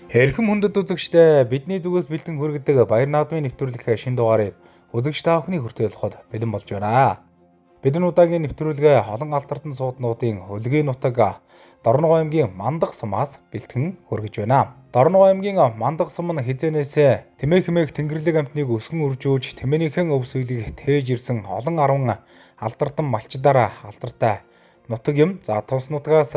Хэрхэн хүндэт үзэгчдээ бидний зүгээс бэлтэн хүргэдэг Баяр наадмын нэвтрүүлэг шин дугаарыг үзэгч та бүхний хүртээлход бэлэн болж байна. Бидний удаагийн нэвтрүүлгээ холон алтартан сууднуудын хөлгийн нутаг Дорногов аймгийн Мандах сумаас бэлтгэн хүргэж байна. Дорногов аймгийн Мандах сум нь хизээнээс тэмээх тэнгэрлэг амтныг өсгөн үржүүлж тэмээнийхэн өв сөйлийг тээж ирсэн олон 10 алдартан малчдаараа алдартай нутаг юм. За тус нутгаас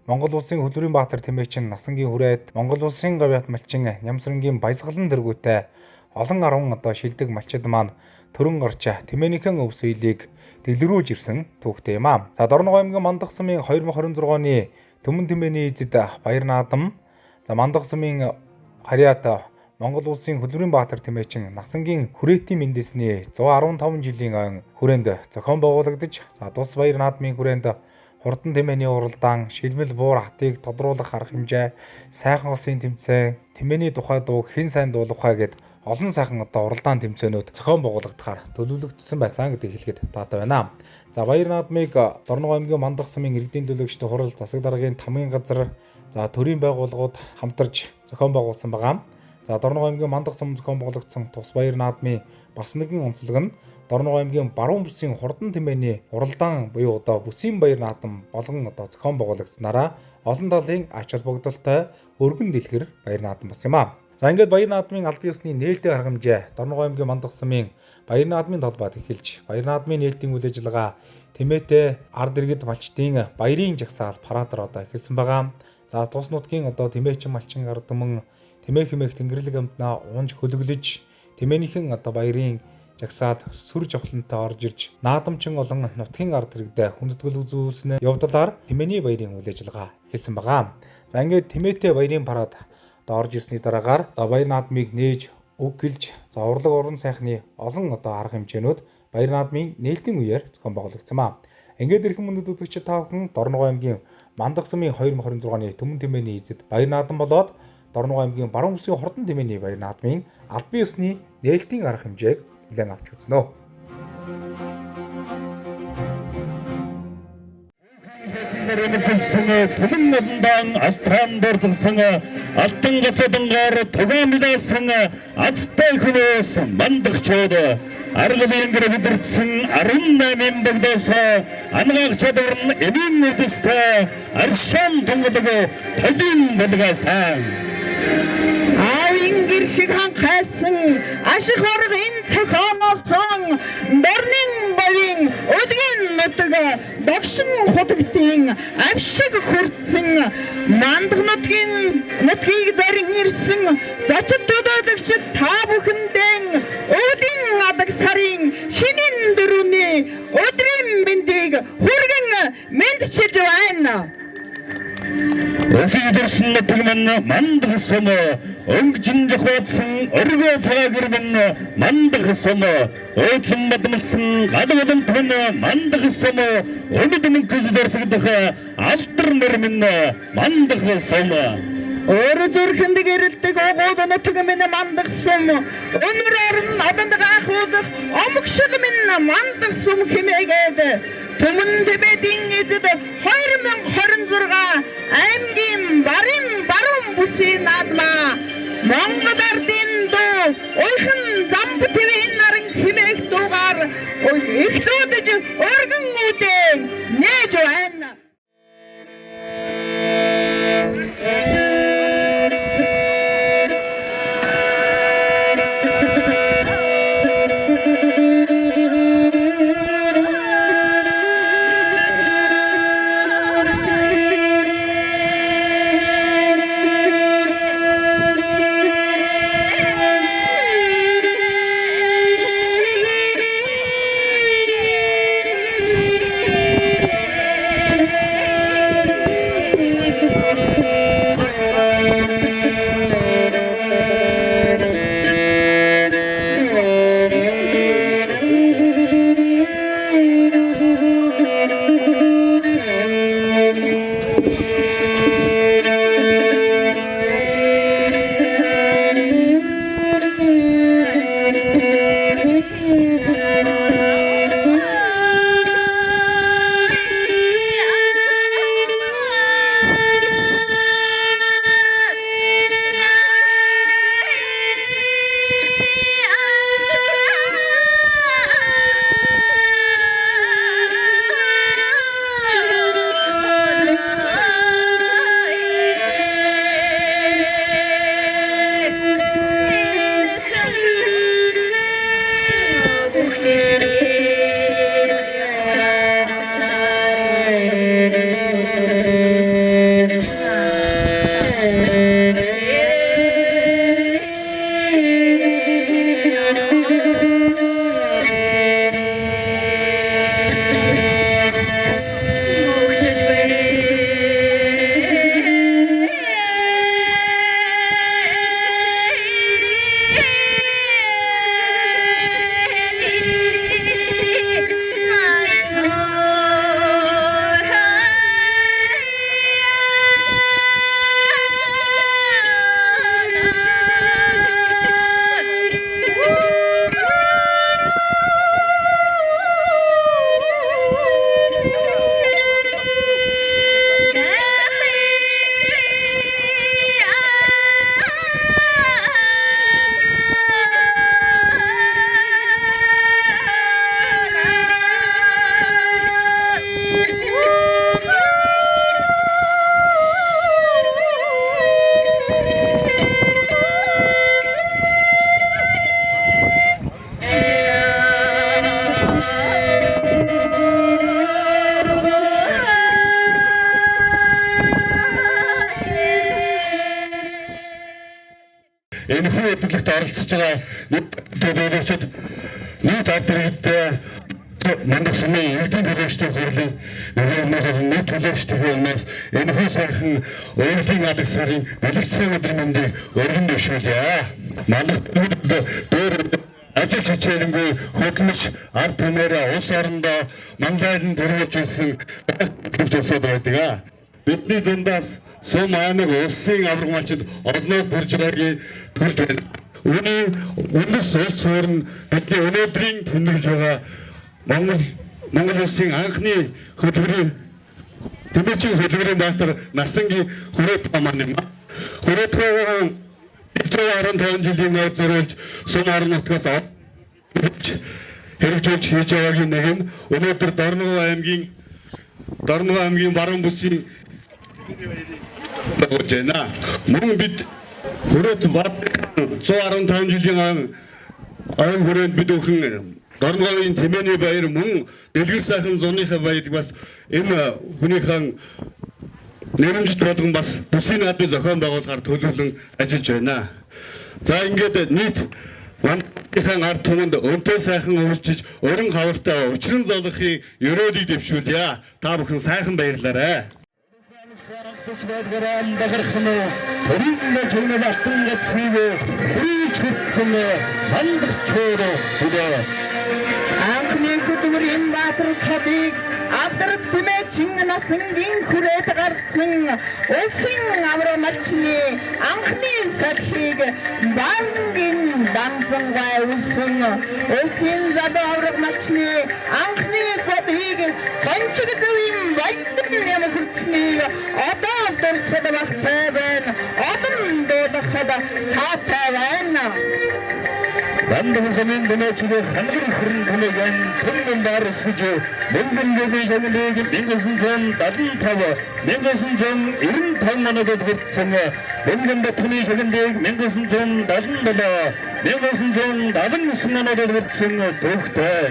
Монгол улсын Хөлбөрийн Баатар тэмээчин Насангийн хүрээд Монгол улсын Гавьяат малчин Нямсрангийн Баясгалан тэргүүтэй олон 10 шилдэг малчид маань төрөн гарч тэмээнийхэн өв сөйлийг дэлгэрүүлж ирсэн түүхтэй юм аа. За Дорногов аймгийн Мандах сумын 2026 оны Төмөн тэмээний эзэд Баяр наадам, за Мандах сумын Харьяат Монгол улсын Хөлбөрийн Баатар тэмээчин Насангийн хүрээтийн мэндэлсний 115 жилийн хүрээнд зохион байгуулагдаж, за тус Баяр наадмын хүрээнд хурдан тэмээний уралдаан, шилмэл буур хатыг тодруулах арга хэмжээ, сайхан хосын тэмцээн, тэмээний тухай дууг хэн сайн дуулах вэ гэд олон сайхан уралдаан тэмцээнүүд зохион байгуулагдахаар төлөвлөгдсөн байсан гэдгийг хэлэхэд таатай байна. За Баяр наадмыг Дорногов аймгийн Мандах сумын иргэдийн төлөөлөгчд хурал, засаг даргын тамгын газар, за төрийн байгууллагууд хамтарч зохион байгуулсан байгаа. За Дорногов аймгийн Мандах сум зохион байгуулагдсан тус Баяр наадмын бас нэгэн онцлог нь Дорногов аймгийн баруун бүсийн хурдан тэмээний уралдаан буюу бүсийн Баяр наадам болгон зохион байгуулагдсанараа олон талын ач холбогдолтой өргөн дэлгэр Баяр наадам болсон юм аа. За ингээд Баяр наадмын албан ёсны нээлттэй арга хэмжээ Дорногов аймгийн Мандах сумын Баяр наадмын толгойд эхэлж, Баяр наадмын нээлтийн үйл ажиллагаа тэмээтэй ард иргэд малчдын баярын жагсаал парадаар эхэлсэн байгаа. За тус нутгийн тэмээчин малчин ард түмэн тэмээх тэнгэрлэг амтнаа унж хөлөглөж тэмээнийхэн баярын жагсаал сүр жавхлантай орж ирж наадамчин олон нутгийн ард иргэдэд хүндэтгэл үзүүлснээр явдлаар тэмээний баярын үйл ажиллагаа эхэлсэн байгаа. За ингээд тэмээтэй баярын парад орж ирсний дараагаар Баяр наадмыг нээж үг гэлж, за урлаг уран сайхны олон арга хэмжээнүүд Баяр наадмын нээлтийн үеэр зохион байгуулагдсан маа. Ингээд эрхэм мөндөд үзэгч та бүхэн Дорногов аймгийн Мандах сумын 2026 оны Төмөн тэмээний эзэд Баяр наадам болоод Дорногов аймгийн баруун бүсийн хурдан тэмээний Баяр наадмын албан ёсны нээлтийн арга хэмжээг хүлээн авч үзнэ. Төмөн нолондаан алтан дурзсан алтан гацадангаар тугаамлаасан азтай хүмүүс мандахчууд аргалын гэрвдэрсэн 18 богдоос ангаах чадвар нь эмийн үдэстэй аршин тунгадаг талын болгасан Авин гэршиг ханхайсан ашиг хорго энэ цохооносон Дорнын баян өдгийн нутаг догшин хутагтын авшиг хүртсэн Мандах нутгийг зарин ирсэн зочид төлөөлөгчд та бүхэндээ өвлийн адаг сарын шинийн дөрөвний өдрийн мэндийг хүргэн мэндчилж байна. Өсөйдөрсөн нутагман Мандах сум өнгөжин жохоодсон өргөө цагаа гэрмэн Мандах сум өөдлөн мадмсан галвалан тун Мандах сум өнөд мөнгөд дөрсгдөх алтар нэрмэн Мандах сум Өөрө зүрхэнд гэрэлдэг огоод нутаг минь Мандах сум өнөр орон надад гахуулах омгшил минь Мандах сум хэмээгээд Төмөн тэмээний эзэд 2026 аймгийн баруун бүсийн наадмаа Монгол ардын дуу ойхон замб тэмээний наран хэмээх дуугаар эхлүүлж өргөн үдээн нээж байна. байгаа төлөөлөгчд нийт алдрагт мандах сумын эрдэнэ төлөөлөгчдийн хурлын нэг төлөөлөгчдийн өмнөөс энэ хүү сайхан урлагийн алах сарын бэлэгцэн өдөр мэндийг өргөн дэвшүүлье. Мандах дөр ажил хичээлэнгүй хөдөлмөж ард түмээрээ улс орондоо мандайлан төрүүлж ирсэн төлөвчсөд байдаг. Бидний дундаас сум аймаг улсын авраг малчид олноо төрж байгаагийн төл байна. Үүний үндэс улс орн бидний өнөөдрийн тэмдэглэж байгаа Монгол улсын анхны хөтөлбөрийн тэмцээн хөтөлбөрийн баатар Насангийн хүрээт маань юм. Хүрээт хаан 115 жилийн өмнө зориулж сум орон нутгаас хэрэгжүүлж хийж байгаагийн нэг нь өнөөдөр Дорногов аймгийн баруун бүсийн болж байна. Мөн бид хүрээт бат 115 жилийн айн хүрээнд бид өхөн Дорноговын Тэмээний баяр мөн Дэлгэр сайхан зуныхаа баярыг бас энэ хүнийхэн нэрэмжит болгон бас бүсийн наадмын зохион байгуулахаар төлөвлөн ажиллаж байна. За ингээд нийт Мандахын ард түмэнд өнтэй сайхан өвлжиж өрн хавартай учран золохын ёроолыг дэвшүүлье. Та бүхэн сайхан баярлаарай. Анхны хөтөлбөрийн баатар цадыг алдарт тэмээ Насангийн хүрээд гарсан улсын авраг малчны анхны салхийг бангийн данцангай улсын залуу авраг малчны анхны зовыг гончиг зөвийн баярын юм хүртсэнийг одоо дурсахад багтай байна. Одон дуулахад таатай байна. Мандах сумын бэлэгчдийн ханган хүрэн бүлэгэн түмэн барс гэж мөнгөн дэвшин шагналыг 1975 оногт хүртсэн мөнгөн дэвшин шагналыг 1977 оногт хүртсэн төвхтэй.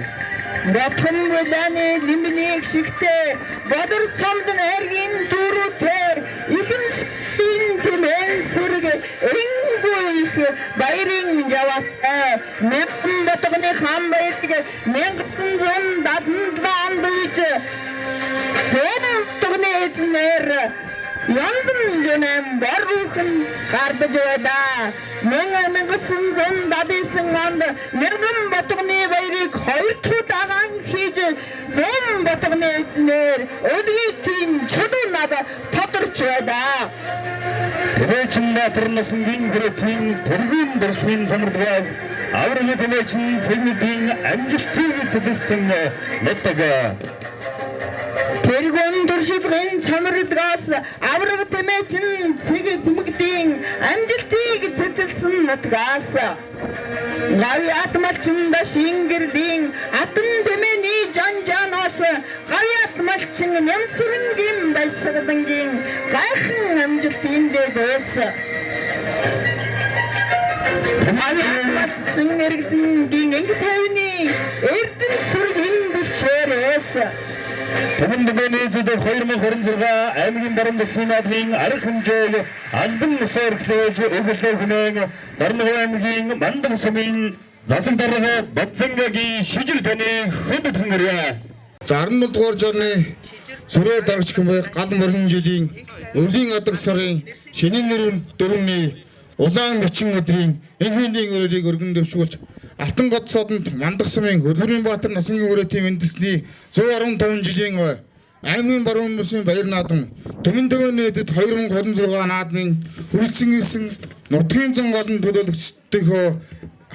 Батхан бүлэний лимнийг шигтэй бодор цамд нэргийн дөрүтээр ихэнсийн тэмэн сүрэг энггүй их баярын яваатай мэпэн батганы хаан байдаг 1977 онд үйж зөөлтөгний эзнэр Яндан жонэм барухан гардаж байлаа. 1979 онд Мэргэн Батганы баярыг 2 дахь дагаан хийж Зам Батганы эзнэр өлгийтийн чулуу над тодорч байлаа. Тэмээчин Баатар Насангийн хүрээтийн төргийн дөрсвийн самралгаас аврагын тэмээчин цэгмийн амжилтыг цэцэлсэн нутаг. Тэргүүн туршлагын самралгаас авраг тэмээчин цэг зэмгдийн амжилтыг цэцэлсэн нутгаас Гави атмалчин да шингэрдийн атан тэмээний жанжаноос гави атмалчин нямсрынгийн байсагдангийн гайхан амжилтын дэвс Гави атмалчин эргэзэнгийн энгтайны эрдэн сүргийн бүчээрээс Тэмдэглэний зөв 2026 аймгийн баруун бүсийн наадмын арга хэмжээг албан ёсоор өглөө хүнэн Дорногов аймгийн Мандах сумын засаг дарга Бадзангагийн шижил таныг хөдөд хөнгөрье. За 17 дугаар жорны сүрээр дарагч хүмүүс гал мөрөн жилийн өвлийн адаг сарын шинийн нэрүн дөрөвний улаан бичин өдрийн энхийний өрөөгийг өргөн дэвшүүлж Алтан годсодонд Мандах сумын Хөдөлмөрийн Баатар Насангийн хүрээтийн үндэсний 115 жилийн аймгийн баруун бүсийн баяр наадам Түмэн Нээзэд 2026 наадмын хүрэлцэн ирсэн нутгийн зан голын төлөөлөгчдийнхөө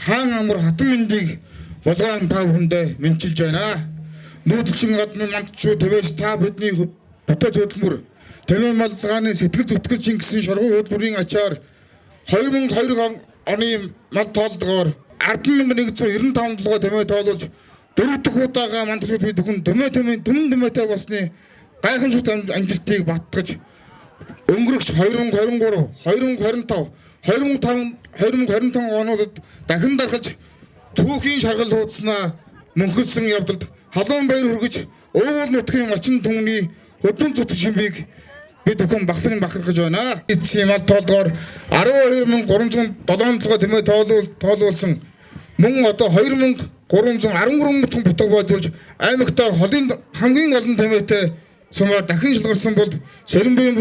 хаан амар хатан мэндийг булгаан та бүхэндээ мэдчилж байна. Нүүдэлчин гадны мандчуу төвөөс та бидний бүтэц хөдөлмөр тэмээ маллагааны сэтгэл зүтгэл шингэсэн шоргуу хөдөлмөрийн ачаар 2002 оны мал тоолдгоор 10,195 толгой тэмээ тоолуулж 4 дахь удаага Мандах бид хүн тэмээтэй болсны гайхамшигт амжилтыг баттгаж өнгөрөгч 2023, 2025, 2025 онуудад дахин даргаж түүхийн шаргал хуудснаа мөнхөлсөн явдалд халуун баяр хүргэж уугуул нутгийн мачин түмний хөдөн зүтг шимбийг бид бүхэн бахархаж байна. Эцсийн мал тоолдгоор 12,307 тэмээ тоолуулсан мөн одоо 2,313 бүтэн бутга боожуулж аймагтаа холын хамгийн олон тэмээтэй сумаар дахин шалгарсан бол Сэрэн баян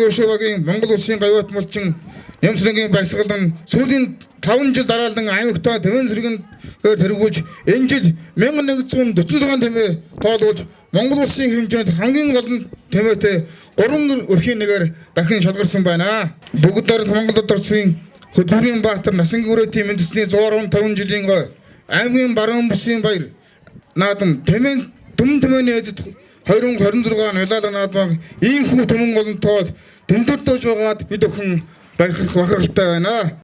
уушуугийн Монгол улсын гавьяат малчин Нямсрынгийн баясгалан сүүлийн 5 жил дараалан аймагтаа тэмээн зэрэгээр тэргүүлж энэ жил 1146 тэмээ тоолуулж Монгол улсын хэмжээнд хамгийн олон тэмээтэй 3 өрхийн нэгээр дахин шалгарсан байна. Бүгд Монгол улсын хөдөлмөрийн баатар Насангийн үрэтийн үндэсний 115 жилийн гой аймгийн баруун бүсийн баяр наадам тэмээн тэмээний эзэд 2026 нулаалга наадмаг ийм хүү түмэн олон тоод дэндөрдөөж байгаад бид өхөн бахархалтай байна.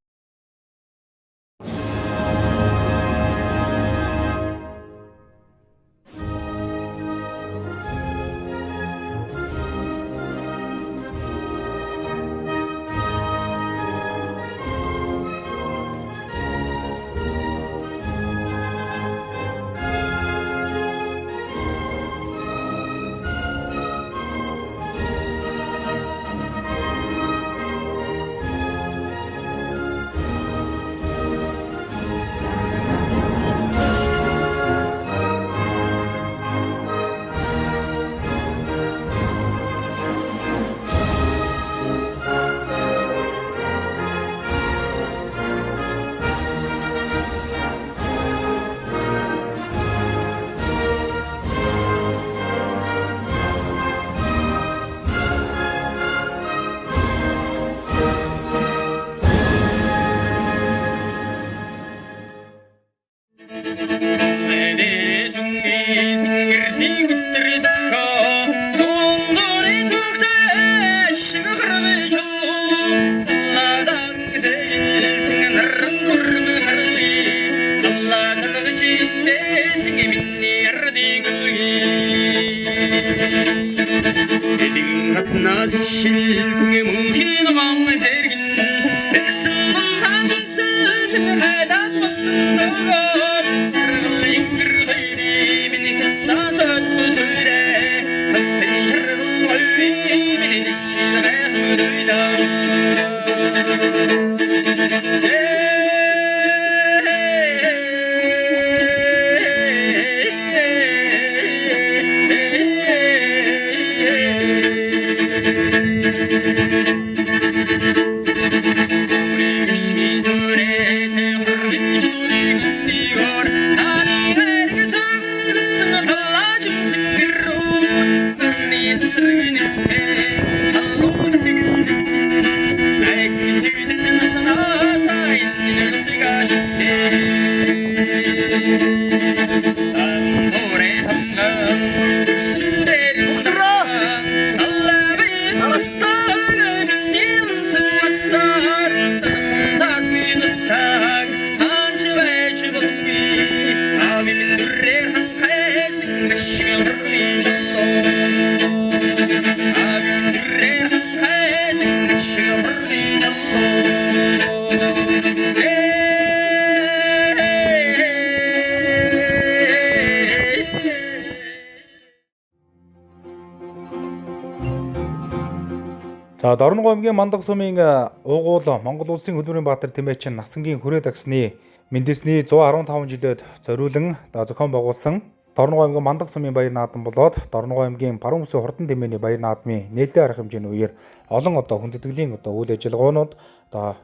За Дорногов аймгийн Мандах сумын уугуул Монгол улсын хөдөлмөрийн баатар тэмээчин Насангийн хүрээ дагсны Мэндисний 115 жилд зориулан зохион байгуулсан Дорногов аймгийн Мандах сумын баяр наадам болоод Дорногов аймгийн баруун бүсийн хурдан тэмээний баяр наадмын нээлттэй арга хэмжээний үеэр олон хүндэтгэлийн үйл ажиллагаанууд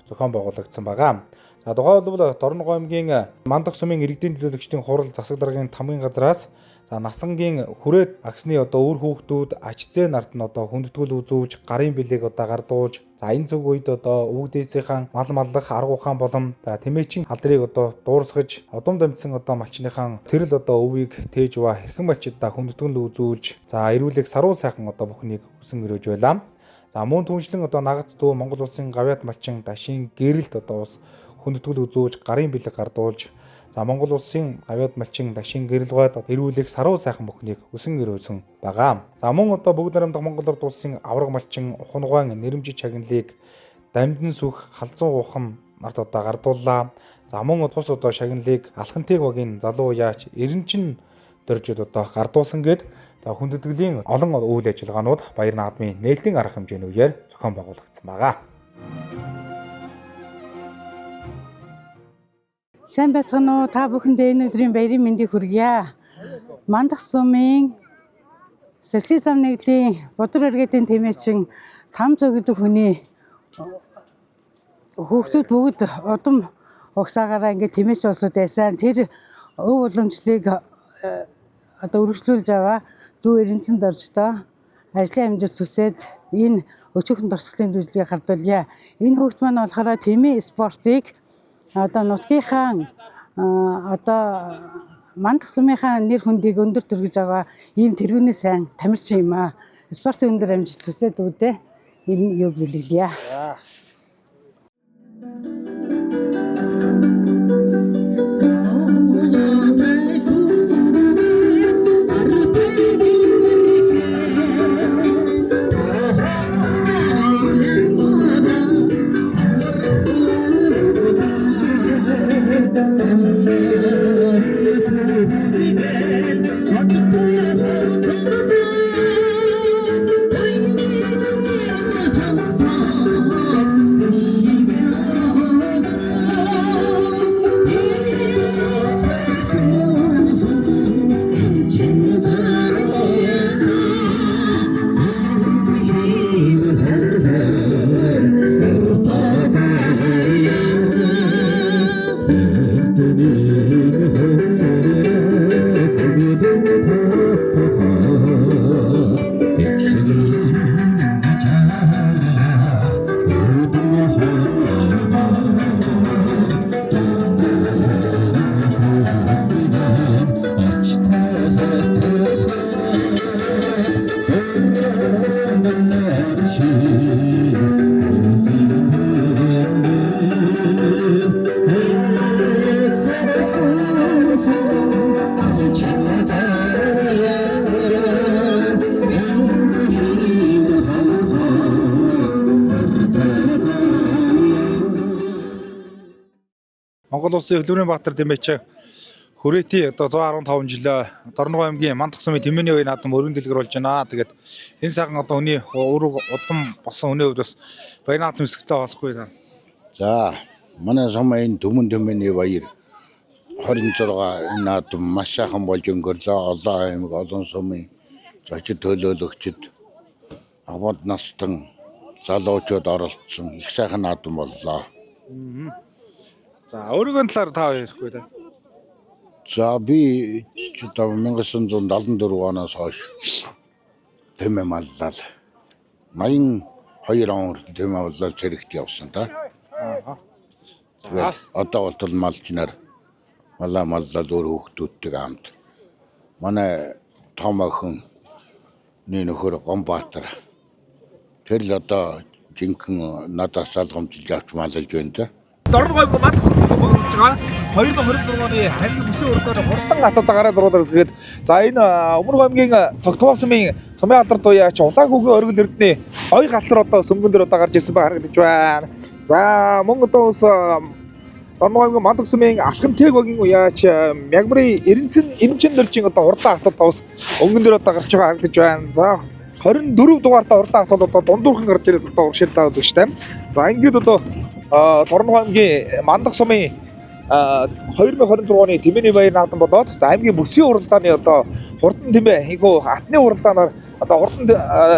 зохион байгуулагдсан байгаа. За дугаард бол Дорногов аймгийн Мандах сумын иргэдийн төлөөлөгчдийн хурал засаг даргын тамгын газраас Насангийн хүрээд агсны өөр хүүхдүүд ач зээ нарт нь хүндэтгэл үзүүлж гарын бэлэг гардуулж энэ зүг үед өвөг дээдсийнхэн мал маллах арга ухаан болон тэмээчин алдрыг дуурсгаж удам дамжсан малчныхан тэрл өвийг тээж ба хэрхэн малчидаа хүндэтгэл үзүүлж эрүүлэх саруул сайхан бүхнийг хүсэн өрөөж байлаа. За мөн түншлэн нагад дүү Монгол улсын гавьяат малчин дашин гэрэлд ус хүндэтгэл үзүүлж гарын бэлэг гардуулж Монгол улсын гавьяат малчин дашин гэрэлгойд эрүүлэх саруу сайхан бүхнийг өсөн өрөөсөн байгаа. За мөн бүгд найрамдах Монгол Орд улсын авраг малчин ухангуайн нэрэмжит шагналыг дамдын сүх халзан ухам нарт гардууллаа. За мөн тус шагналыг алхантыг багийн залуу яач эренчин дөржид одоо гардуулсан гээд хүндэтгэлийн олон үйл ажиллагаанууд Баяр наадмын нээлтийн арга хэмжээний үеэр зохион байгуулагдсан байгаа. Сайн байцгаана уу? Та бүхэндээ энэ өдрийн баярын мэндийг хүргье. Мандах сумын Сэхлийн зам нэгдлийн Бодроо иргэдийн тэмээчин Тамцоо гэдэг хүний хүүхдүүд бүгд удам угсаагаараа ингээд тэмээч болсод байсан. Тэр өв уламжлалыг одоо өргөжлүүлж аваа дүү эренцэн дорждоо ажлын амжилт хүсээд энэ өчигдөрн дурсгалын төлөвлөгөөг хардуулъя. Энэ хүүхд маань болохоор тэмээ спортыг одоо нутгийнхаа одоо Мандах сумынхаа нэр хүндийг өндөр төргөж байгаа ийм тэргүүний сайн тамирчин юм аа. Спортын өндөр амжилт хүсээд үүдээ энэ юг бэлгэлье. Монгол улсын Хөлбөрийн Баатар тэмээч хүрээти одоо 115 жилөө Дорногов аймгийн Мандах сумын тэмээний үеийн наадам өргөн дэлгэр болж байна. Тэгээд энэ сайхан одоо хүний өрөг удам болсон хүний хувьд бас баяр наадам хэсэгтэй болохгүй та. За манай сумын төмөн тэмээний баяр 26 энэ наадам маш сайхан болж өнгөрлөө. Олон аймаг олон сумын зочид төлөөлөгчд аваад настан залуучууд оролцсон их сайхан наадам боллоо. За өөрийнхөө талаар та ярихгүй та. За би 1974 оноос хойш тэмээ маллал 82 он хүртэл тэмээ маллал зэрэгт явсан та. За одоо бол малчнаар маллал өөр хүүхдүүдтэй хамт манай том охин нөхөр Гомбаатар тэр л одоо жинхэнэ надаас залгамжилж авч маллаж байна та. Дорногов Мандах сумын болж байгаа 2026 оны харийн бүсийн урдаар хурдан хатуудаа гараад ороод ирсгээд за энэ Өмнөг аймгийн Цогтбоо сумын сумын алдар туяач Улаанхүүгийн оргил эрдэнэ хоёр галлар одоо сөнгөн дээр одоо гарч ирсэн ба харагдаж байна. За мөн одоо ус Дорногов аймгийн Мандах сумын Алхан Тэгвагийн уяач Мягмарын Эренцэн дөржийн одоо урдаа хатууд ус өнгөн дээр одоо гарч байгаа харагдаж байна. За 24 дугаартаа урдаа хатууд одоо дундуурхан гарч ирээд одоо уршиллаа үзэгчтэй. За ингээд одоо Дорногов аймгийн Мандах сумын 2026 оны тэмээний баяр наадам болоод за аймгийн бүсийн уралдааны одоо хурдан тэмээ айгу атны уралдаанаар одоо хурдан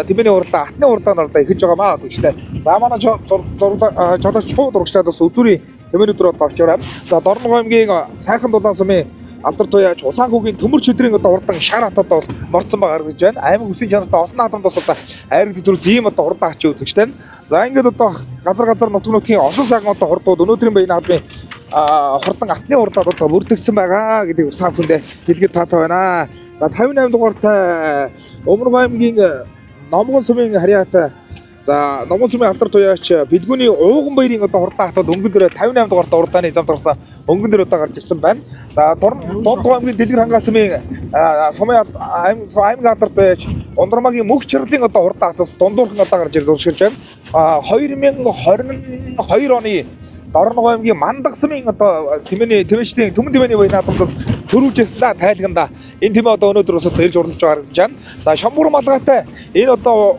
тэмээний уралдаан атны уралдаанаар одоо эхэлж байгаа маа үзэгчтэй. За манай чодооч шууд урагшлаад бас үзүүрийн тэмээний өдөр одоо очоорой. За Дорногов аймгийн сайхан дулаан сумын алдар туяач Улаанхүүгийн төмөр чөдрийн одоо урдан шар хатууд бас морцсон байгаа харагдаж байна. Аймаг бүсийн чанартай олон наадамд бас одоо айраг төдөрс ийм одоо хурдан ачаа үзэгчтэй. За ингээд одоо газар нутгийн олон сайхан одоо хурдууд өнөөдрийн баяр наадмын хурдан атны урлаад одоо бүрдэгдсэн байгаа гэдэг та бүхэндээ хэлгээд таатай байна. За 58 дугаартай Өмнөг аймгийн Номгон сумын харьяатай за Номгон сумын алдар туяач Бэлгүүний ууган баярын одоо хурдан хатууд өнгөн дээр 58 дугаартай урдааны замд орсон өнгөн дээр одоо гарч ирсэн байна. За Дорногов аймгийн Дэлгэр хангаа сумын сумын аймгийн алдар туяач Ундрмагийн мөх чирлэлийн одоо хурдан хатууд дундуурхан одоо гарч ирж байна. 2022 оны Дорногой аймгийн Мандагсмын одоо тэмээчдийн Түмэн тэмээний үе наадмаас төрүүлжсэн да тайлганда энэ тэмээ одоо өнөөдөр бас ирж уралж байгаа гэж байна. За Шамбур малгайтай энэ одоо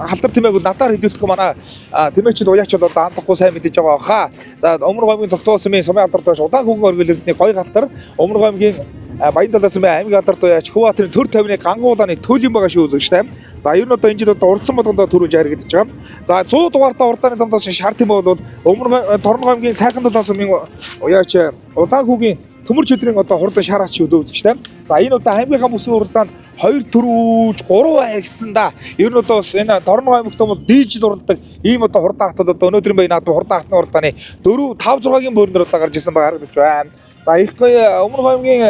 халдар тэмээг надаар хэлүүлэх манай тэмээчд уяач бол одоо андахгүй сайн мэдэж байгаа хаа. За Өмнөг аймгийн Цогтоосмын Сумын алдартай удаан хүүхэн оргилэрдний гоё галтар Өмнөг аймгийн Баяндаалсмын аймгийн алдартай уяач Хөвбаатарын төр тавины гангуулааны төлөв байгаа шүү үзэгчтэй. За ер нь одоо энэ жил одоо урдсан болгондоо төрүүлж харагдаж байгаа. За 100 дугаартай урдааны замдаас шар тэмээ бол Өмнөг Торногой аймгийн Сайхан Дулаасмын уяач улаан хүүгийн төмөрч өдрийн одоо хурдан шараач шүү үзэгчтэй. За энэ одоо аймгийнхаа бүсийн уралдаанд 2 төрүүлж 3 харигдсан да. Ер нь одоо энэ Торногой аймагт бол дийлж уралдаг ийм одоо хурдан хатал одоо өнөөдрийн бай наадмын хурдан хатны уралдааны 4 5 6-гийн бөөрнөр одоо гарч ирсэн байгаа харагдаж байна. За их гоё Өмнөг аймгийн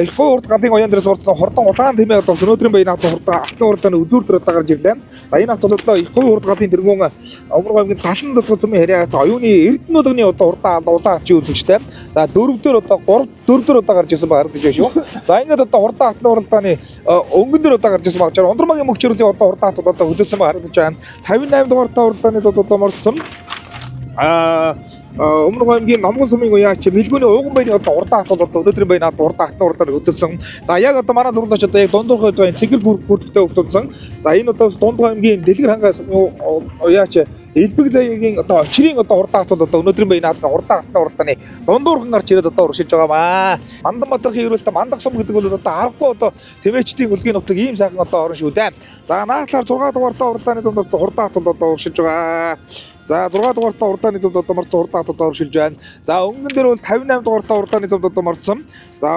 их гоё урд гадын оян дээрээс урдсан хурдан улаан тэмээ одоо өнөөдрийн бай наадмын хурдан хатны уралдааны өдөртөр одоо гарч ирлээ. За энэ хат бол одоо их гоё урд гадын тэргүүн Өмнөг аймгийн талан дулцмын харьяат оюуны Эрдэнэудны одоо урдаа улаан ачи үзэгчтэй. За 4 дээр одоо 3 4 одоо гарч ирсэн байгаа харагдаж байна шүү. За ингээд одоо хурдан хатны уралдааны өнгөн дээр одоо гарч ирсэн байгаа. Ундрмагийн мөгчрөлийн одоо хурдан хат одоо хөдөлсөн байгаа харагдаж байна. 58 дугаартай уралдааны одоо мордсон Өмнөг аймгийн Номгон сумын уяач Мэлгүний ууган баярын одоо урдаан хат бол одоо өнөөдрийн бай наад урдаан хатны уралдаанд хөдөлсөн. За яг одоо манай зурлаач одоо яг дундуур хойд цэгэр бүртгтэй хөдөлсөн. За энэ одоо Дундгой аймгийн Дэлгэр хангаас уяач Элбэг заяагийн одоо очрын одоо урдаан хат бол одоо өнөөдрийн бай наад урдаан хатны уралдааны дундуурхан гарч ирээд одоо уршилж байгаамаа. Манданбаатарын хөрөлтөд Мандагсум гэдэг бол одоо аргагүй одоо тэмээчдийн үлгийн нутаг ийм сайхан одоо орон шүү дээ. За наадлаар 6 дугаартай уралдааны дунд урдаан хат бол одоо уршилж байгаа. За 6 дугаартай урдааны зам одоо марцсан урдаан хат одоо уршилж байна. За өнгөн дээр бол 58 дугаартай урдааны зам одоо марцсан. За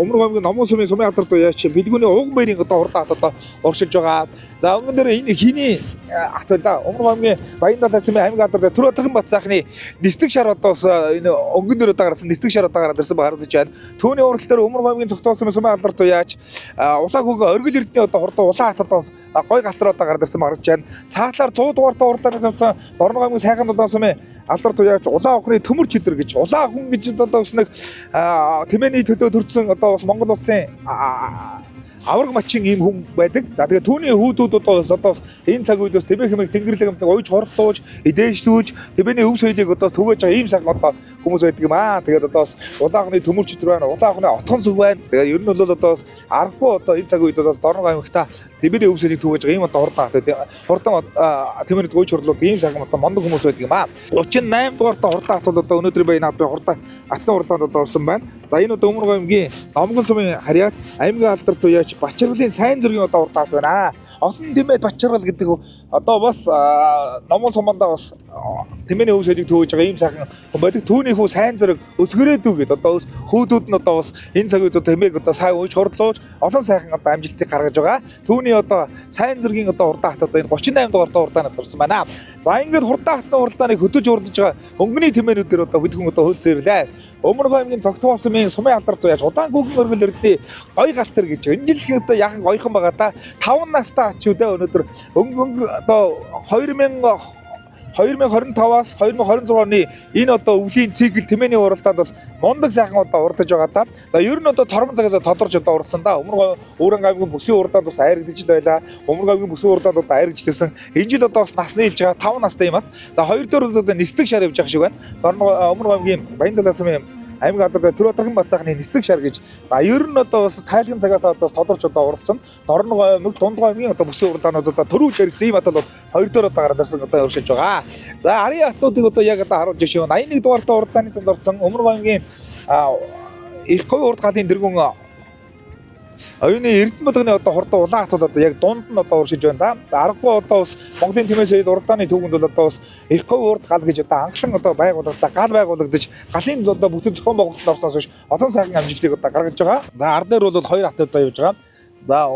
Өмнөг аймгийн Номгон сумын Сумын алдарт уяач Бэлгүний ууган баярын одоо урдаан хат одоо уршилж байгаа. За өнгөн дээр энэ хиний хат байла. Өмнөг аймгийн Баяндаалсмын аймгийн алдарт Түрөтгөн бат сайхны нисдэг шар одоо энэ өнгөн дээр одоо гарсан нисдэг шар одоо гараад ирсэн байгаа харагдаж байна. Түүний урал дээр Өмнөг аймгийн Цогтоосмын Сумын алдарт уяач улаан хүүгийн оргил эрдэнэ одоо хурдан улаан хат одоо гой галтар одоо гараад ирсэн байгаа харагдаж байна. Цаатлаар 100 дугаартай уралдааны замцсан Дорногой аймгийн Сайхан Дулаасмын алдарт уяач улаан охны төмөр чидэр гэж улаан хүн гэж одоо бас нэг тэмээний төлөө төрсэн одоо бас Монгол улсын авраг мачин ийм хүн байдаг. За тэгээ түүний хүүдүүд одоо энэ цаг үед бас тэмээ хэмээх тэнгэрлэг амтныг ойж хордлууж, эдээжлүүж, тэмээний өв соёлыг одоо түгэж байгаа ийм сайхан одоо хүмүүс байдаг юм аа. Тэгээд одоо бас улаахны төмөр чидэр байна, улаахны отхон зүг байна. Тэгээд ер нь бол одоо аргагүй одоо энэ цаг үед бол Дорногой аймагта тэмээний өв соёлыг түгэж байгаа ийм одоо хурдан тэмээний гойж хорлууд ийм сайхан одоо мондог хүмүүс байдаг юм аа. 38 дугаартай хурдан хат бол одоо өнөөдрийн бай наадмын хурдан хатны уралдаанд одоо орсон байна. За энэ одоо Өмнөг аймгийн Номгон сумын харьяат аймгийн алдарт уяач Бачаргалын сайн зургийн одоо урдаан хат байна. Олон тэмээ Бачаргал гэдэг одоо бас Номгон сумандаа бас тэмээний өв соёлыг төвөж байгаа ийм сайхан хүн байдаг. Түүний хүү сайн зураг өсгөрөөдөө гэдэг одоо хүүдүүд нь одоо бас энэ цаг үед одоо тэмээг одоо сайн ууж хурлуулж олон сайхан одоо амжилтыг гаргаж байгаа. Түүний одоо сайн зургийн одоо урдаан хат одоо энэ 38 дугаартай урдаанад гарсан байна. За ингээд хурдан хатны уралдааныг хөдөж уралдаж байгаа өнгөний тэмээнүүдээр одоо бид хүн одоо хөлсөрлээ. Өмнөг аймгийн Цогтоосмын Сумын алдарт уяач удаан хүүхэн оргил эрдэнэ гоё галтар гэж энэ жилийн одоо яхан гоёхон байгаа да 5 настай ачуудаа өнөөдөр одоо 2025-аас 2026 оны энэ одоо өвлийн цикл тэмээний уралдаанд бол мундаг сайхан одоо уралдаж байгаа та. За ер нь одоо торгон цагаас тодорч одоо уралдсан да. Өөрөнгө аймгийн бүсийн уралдаанд бас айрагдж л байла. Өмнөг аймгийн бүсийн уралдаанд одоо айрагдж ирсэн. Энэ жил одоо бас насны хэлж байгаа 5 настай юм аа. За 2 дээр одоо нисдэг шар явж байгаа шиг байна. Өмнөг аймгийн Баяндаалсмын аймгийн алдартай Түрөтгөн бат сайхны нисдэг шар гэж. За ер нь одоо бас тайлгын цагаас одоо тодорч одоо уралдсан. Дорногой аймаг Дундгой аймгийн одоо бүсийн уралдаанууд одоо төрүүлж хэрэгцээ ийм хат бол 2 дээр одоо гараад ирсэн одоо өршилж байгаа. За арын хатуудыг одоо яг одоо харуулж шүү. 81 дугаартай уралдааны зам орсон Өмнөг аймгийн их гоё урд галын дэргүүн оюуны Эрдэнэ болгоны одоо хурдан улаан хат бол одоо яг дунд нь одоо уршиж байна да. Аргагүй одоо бас Монголын тэмээ соёл уралдааны төвөнд бол одоо бас их гоё урд гал гэж одоо анхлан одоо байгуулагдаа гал байгуулагдаж галын одоо бүтэн зохион байгуулалтанд орсноос хойш олон сайхан амжилтыг одоо гаргаж байгаа. За ар дээр бол 2 хат одоо явж байгаа. За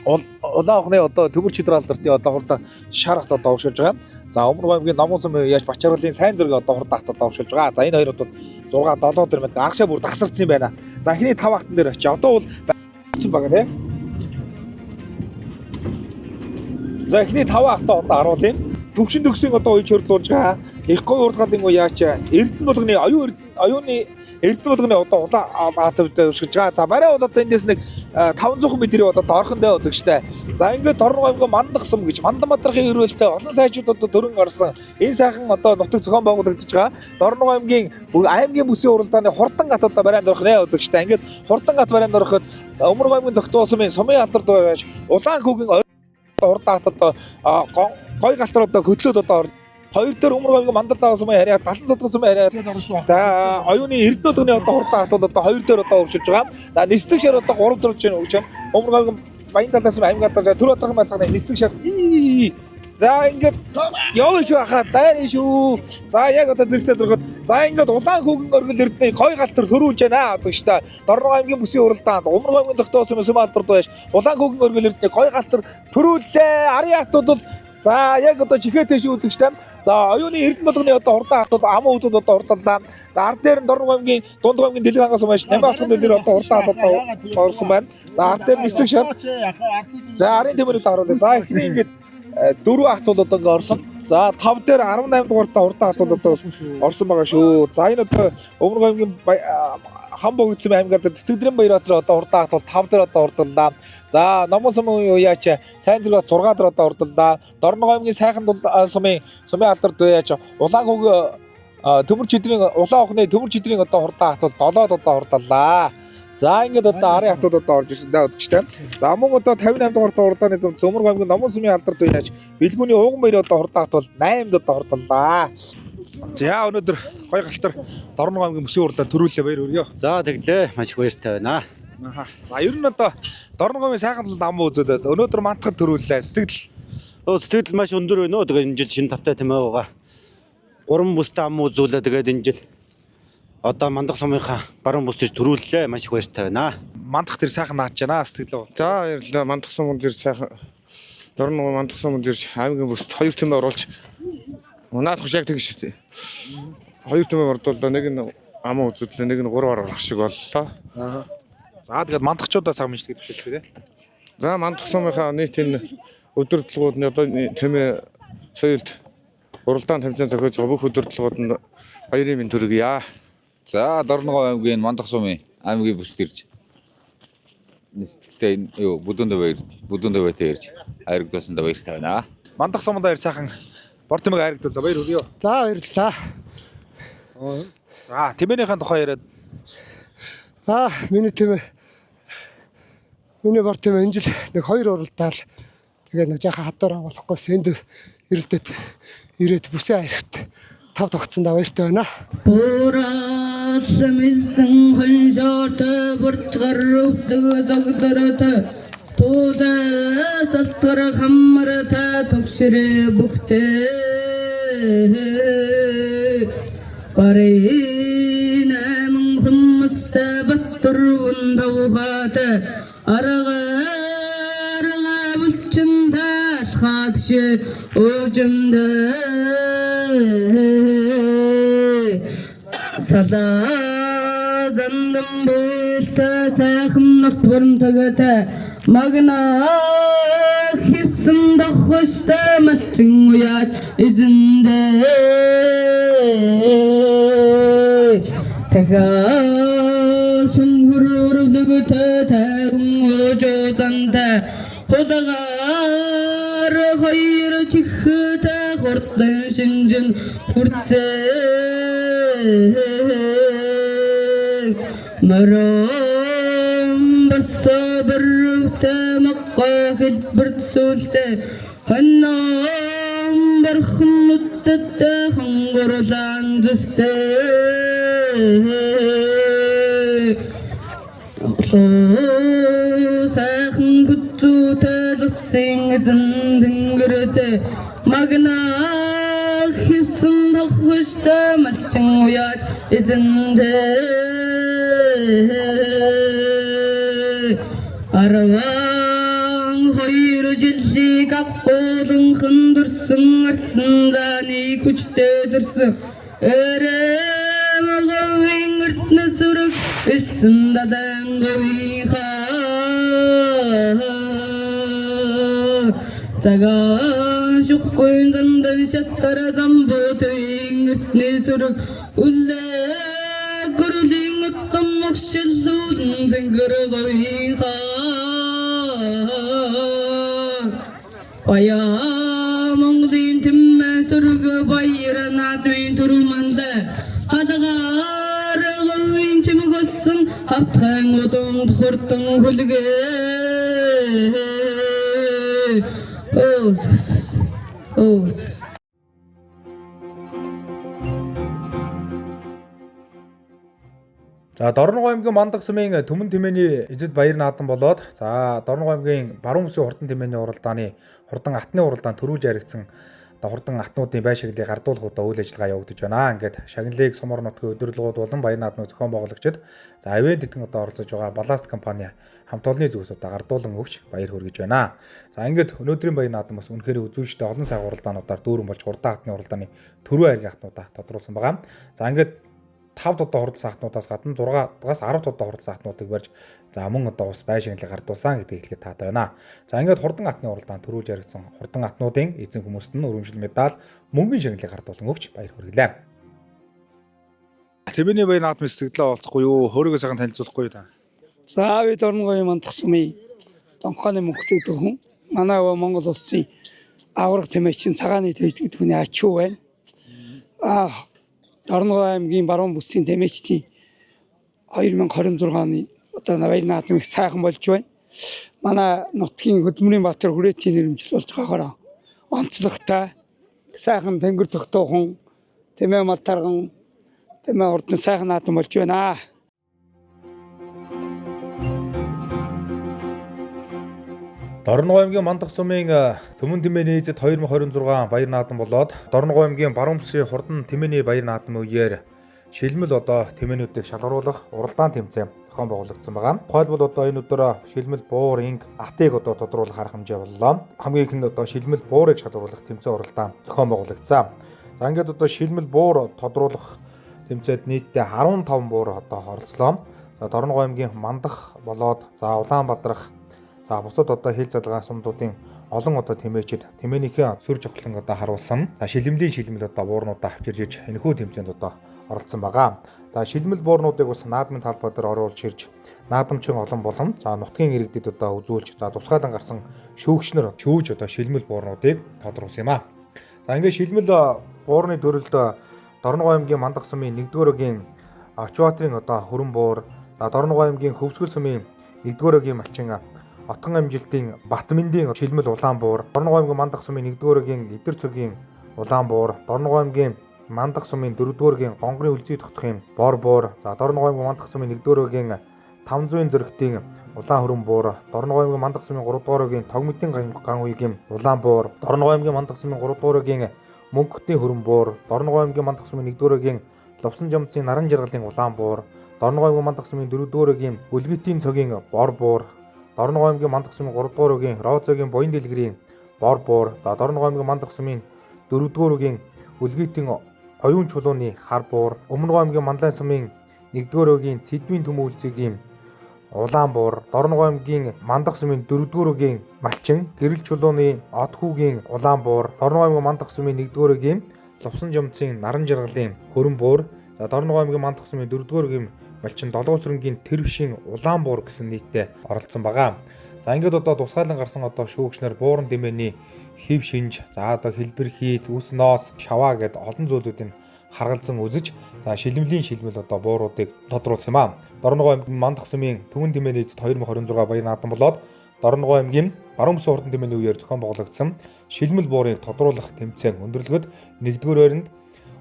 улаан охны одоо төмөр чидэр алдартын одоо хурдан шар хат одоо уршиж байгаа. За Өмнөг аймгийн Номгон сумын уяач Бачаргалын сайн зургийн одоо хурдан хат одоо уршиж байгаа. За энэ хоёрод бол 6 7 дээр мэд анхшаа бүр тасарсан юм байна. За эхний 5 хатан дээр очив. Одоо бол байгаа тийм. За эхний 5 хатаа одоо харуулъя. Төвшин төгсгийн одоо үе чөрлүүлж байгаа. Их гоё урд галын уяач Эрдэнэ болгоны оюун оюуны Эрдэнэ болгоны одоо улаан маатавтай өсгөж байгаа. За барай бол одоо эндээс нэг 500 метрийн одоо доорхондоо үзэгчтэй. За ингээд Торног аймгийн Мандах сум гэж Мандан Матрахын өрөөлтэй олон сайжууд одоо дөрөн орсон. Энэ сайхан одоо нутаг зохион байгуулагдаж байгаа. Торног аймгийн бүсийн уралдааны Хурдан гат одоо барайнд орох нэ үзэгчтэй. Ингээд Хурдан гат барайнд ороход Өмнөг аймгийн Зогтуу сумын Сумын алдард байж улаан хүүгийн урдаа одоо гой галтар одоо хөдлөөд одоо хоёр дээр Өмнөг аймгийн Мандалаа сумын харьяа 70 цадгын сумын харьяа. За оюуны Эрдэнэ болгоны одоо хурдан хат бол одоо хоёр дээр одоо өршөж байгаа. За нислэг шар одоо 3 дөрж байна гэж байна. Өмнөг аймгийн Баяндалаа сумын аймгаатаа төр одоогийн байцааны нислэг шар. За ингээд явж байхаа дайр шүү. За яг одоо зэрэгтэй дөрөхөд за ингээд улаан хүүгийн оргил Эрдэнэ гой галтар төрүүлж байна зөвштэй. Торног аймгийн бүсийн уралдаанд Өмнөг аймгийн Зогтуу сумын Сум алдард байж улаан хүүгийн оргил Эрдэнэ гой галтар төрүүллээ. Арын хатууд бол за яг одоо чихээтэй шүү үзэгчтэй. За оюуны Эрдэнэ болгоны одоо хурдан хатууд аман үзүүд одоо хурдаллаа. За ард дээр нь Торног аймгийн Дундгой аймгийн Дэлгэрангаас сум байж 8 хатгын дээр одоо хурдан хатууд орсон байна. За ард дээр нислэг шар. За арын тэмүүлэл харуулъя. За эхний ингээд 4 ахт бол одоо орсон. За 5 дээр 18 дугаартаа хурдан ахт бол одоо орсон байгаа шүү. За энэ одоо Өмнөг аймгийн Хамбог эзэм аймгаад Цэцэгдрэн Баярбатар одоо хурдан ахт бол 5 дээр одоо хурдаллаа. За Номон сумын уяач сайн зэрэг 6 дээр одоо хурдаллаа. Дорног аймгийн Сайхан сумын алдард уяач улаан хүүг төмөр чидрийн улаан охны төмөр чидрийн одоо хурдан ахт бол 7-д одоо хурдаллаа. За ингээд одоо арын хатууд одоо орж ирсэн даа үзэгчтэй. За мөн одоо 58 дугаар хурдааны Цөмөрг аймгийн Номон сумын алдард уяач Бэлгүүний ууган баяр одоо хурдан хат бол 8-д одоо хурдаллаа. За өнөөдөр гой галтар Дорног аймгийн бүсийн уралдаанд төрүүлээ баяр хүргэе. За тэглээ маш их баяртай байна. За ер нь одоо Дорног аймгийн сайхан талд амуу үзээд өнөөдөр мантахад төрүүллээ. Сэтгэл маш өндөр байна уу. Тэгээд энэ жил шинэ тавтай тэмээ байгаа. 3 бүстэй амуу үзүүлээ. Тэгээд энэ жил одоо Мандах сумынхаа баруун бүс дээр төрүүллээ. Маш их баяртай байна. Мандах тэр сайхан нааж байна сэтгэлээ. За баярлалаа. Мандах сумын дээр сайхан Дорног Мандах сумын дээр аймгийн бүст 2 тэмээ оруулж наадах яг тэг шүү дээ. 2 тэмээ ордууллаа. Нэг нь амаа үзүүллээ, нэг нь 3-аар орох шиг боллоо. За тэгээд мандахчуудаа цаг минь гэдэг хэлээ. За Мандах сумынхаа нийт энэ өдөртлгүүд нь одоо тэмээ соёлд уралдаан тэмцээн зохиож байгаа бүх өдөртлгүүд нь баярын мэнд төргийа. За Дорног аймгийн Мандах сумын аймгийн бүс төрж нэстэгтэй бүдүүндээ байртай ирж хайргуулсанд баяртай байна. Мандах суманд баяр сайхан бор тэмэг хайргууллаа баяр хүргэе. За баярлалаа. За тэмээнийхэн тухай яриад. Миний бор тэмээ энэ жил нэг 2 уралдаал тэгээд нэг жаахан хадаар болохгүй сэнд ирэлдэт ирээд бүсээ хайрт 5 тогтсондоо баяртай байна. Бурасмэлзэн хоншортой бурчгар өвдөг зогдортой тулаас алтгар хамартай тогшрэ бүхтэй барин аман хүмүүстэй баттар ундавхатай аргаар бүлчин таашхагш өвжмдээ салаадандам бүлтэ сайхан нот бүрмтэгэтэй магна хисэн дохштэй малчин уяад эзэндээ тэгэ сүнгүрүрдэгтэй тавин ожозантай худагаар хоёр чихтэй хурдан шинжин хүрцээ марам басабртэй мaqqa хэлбэрцүүлтэй ханам бархнуттай хангурлан дэстэй сайхан хүзүүтэй лусын зэндэнгэртэй магна хисэн тохштой малчин уяаж эзэндээ арван хоёр жилиг аккуулан хандурсан арсанданы хүчтэй дөрсөн эрэм говин сүрэг эсэн дадан говинхаа цагаан шуккуин зандан шаттара замбот энгэртний сүрэг үлээ 먹실수는 생그러고이가 바야 몽딘 팀매 서르그 바이라 나두인 두루만데 하다가 르고인 치무것은 합탕 오동 홀등 홀게 오 За Дорногов аймгийн Мандах сумын Төмөн тэмээний эзэд баяр наадам болоод за Дорногов аймгийн Баруун бүсийн хурдан тэмээний уралдааны хурдан атны уралдаанд төрүүлж яригдсан хурдан атнуудын байшиглыг гардуулах удаа үйл ажиллагаа явагдаж байна. Ингээд шагналыг Сумар нутгийн удирдлагууд болон баяр наадмын зохион байгуулагчид за авен тэтгэн одоо оролцож байгаа Баласт компани хамт олонны зүгээс одоо гардуулан өгч баяр хүргэж байна. За ингээд өнөөдрийн баяр наадам бас үнэхээр үзүүлжтэй олон сайхан уралдаануудаар дүүрэн болж хурдан атны уралдааны төрөө айргийн атнуудаа тодруулсан байгаа. За ингээд 5 тодоо хурдсан ахнуудаас гадна 6-аас 10 тодоо хурдсан ахнуудыг барьж за мөн одоо бас байшинглыг гардуулсан гэдгийг хэлэхэд таатай байна. За ингээд хурдан атны уралдаанд төрүүлж яригдсан хурдан атнуудын эзэн хүмүүст нь өргөмжлөл медаль, мөнгөний шагналыг гардуулан өгч баяр хүргэлээ. Тэмээний баяр наадмын сэтгэлээ олцохгүй юу? Өөрийгөө сайхан танилцуулахгүй юу та? За бид Дорногов Мандах сумын Донхооны мөнхтэй дөхөн манай Монгол улсын авраг тэмээчин цагааны төйдг дөхний ачуу байна. Дорногов аймгийн Баруун бүсийн тэмээчдийн 2026 оны одоо баяр наадам их сайхан болж байна. Манай нутгийн хөдөлмөрийн баатар хүрээтийн нэрмжил болж байгаагаар онцлогтой сайхан тэнгэр тогтоохон тэмээ мал тарган тэмээ хурдан сайхан наадам болж байна. Дорногов аймгийн Мандах сумын Төмөн тэмээний эзэд 2026 баяр наадам болоод Дорногов аймгийн Баруун бүсийн хурдан тэмээний баяр наадмын үеэр шилмэл одоо тэмээнүүдийг шалгаруулах уралдаан тэмцээн зохион байгуулагдсан байгаа. Тухайлбал одоо энэ өдөр шилмэл буур инг атыг одоо тодруулах арга хэмжээ боллоо. Хамгийн ихэнд одоо шилмэл буурыг шалгаруулах тэмцээн уралдаан зохион байгуулагдсан. За ингээд одоо шилмэл буур тодруулах тэмцээнд нийтдээ 15 буур одоо оролцлоо. За Дорногов аймгийн Мандах болоод за Улаанбаатарх за бусад одоо хил залгаа сумдуудын олон одоо тэмээчид тэмээнийхээ сүр жавхлан одоо харуулсан. За шилмэлийн шилмэл одоо буурнуудаа авчирж иж энэхүү тэмцээнд одоо оролцсон байгаа. За шилмэл буурнуудыг бас наадмын талбай дээр оруулж ирж наадамчин олон болон за нутгийн иргэдэд одоо үзүүлж за тусгаалan гарсан шүүгчнэр шүүж одоо шилмэл буурнуудыг тодруулсан юм аа. За ингээд шилмэл буурны төрөлд Дорногов аймгийн Мандах сумын 1-р өгийн Очбаатарын одоо хөрөн буур, за Дорногов аймгийн Хөвсгөл сумын 1-р өгийн малчин Отгон амжилтын Батминдийн шилмэл улаан буур, Дорногов аймгийн Мандах сумын 1-р өгийн Идэр цогийн улаан буур, Дорногов аймгийн Мандах сумын 4-р өгийн Гонгорын үлзий тогтохын бор буур, за Дорногов аймгийн Мандах сумын 1-р өгийн 500 зэрэгтийн улаан хөрөн буур, Дорногов аймгийн Мандах сумын 3-р өгийн Тогмэдийн ган үеийн улаан буур, Дорногов аймгийн Мандах сумын 3-р өгийн Мөнгөтийн хөрөн буур, Дорногов аймгийн Мандах сумын 1-р өгийн Лувсан жамцын наран жаргалын улаан буур, Дорногов аймгийн Мандах сумын 4-р өгийн Үлгэтийн цогийн бор буур, Дорногов аймгийн Мандах сумын 3-р өгийн Розогийн буян дэлгэрийн бор буур, Дорногов аймгийн Мандах сумын 4-р өгийн Үлгэтийн оюун чулууны хар буур, Өмнөгов аймгийн Манлайн сумын 1-р өгийн Цэдмийн төмөн үлзигийн улаан буур, Дорногов аймгийн Мандах сумын 4-р өгийн Малчин гэрэл чулууны од хүүгийн улаан буур, Дорногов аймгийн Мандах сумын 1-р өгийн Лувсан жамцын наран жаргалын хөрөн буур, за Дорногов аймгийн Мандах сумын 4-р өгийн Малчин Долгоосрынгийн тэрвшийн улаан буур гэсэн нийтдээ оролцсон байгаа. За ингээд одоо тусгаалan гарсан одоо шүүгчнэр бууран дэмээний хэв шинж, за одоо хэлбэр хийц, үс ноос, шаваа гэд олон зүйлүүдийг харгалзан үзэж, за шилмэлийн шилмэл одоо бууруудыг тодруулсан юм аа. Дорногов аймгийн Мандах сумын Төмөн тэмээний эзэд 2026 баяр наадам болоод Дорногов аймгийн Баруун бүсийн хурдан тэмээний үеэр зохион байгуулагдсан шилмэл буурыг тодруулах тэмцээн өндөрлөгөд 1-р байранд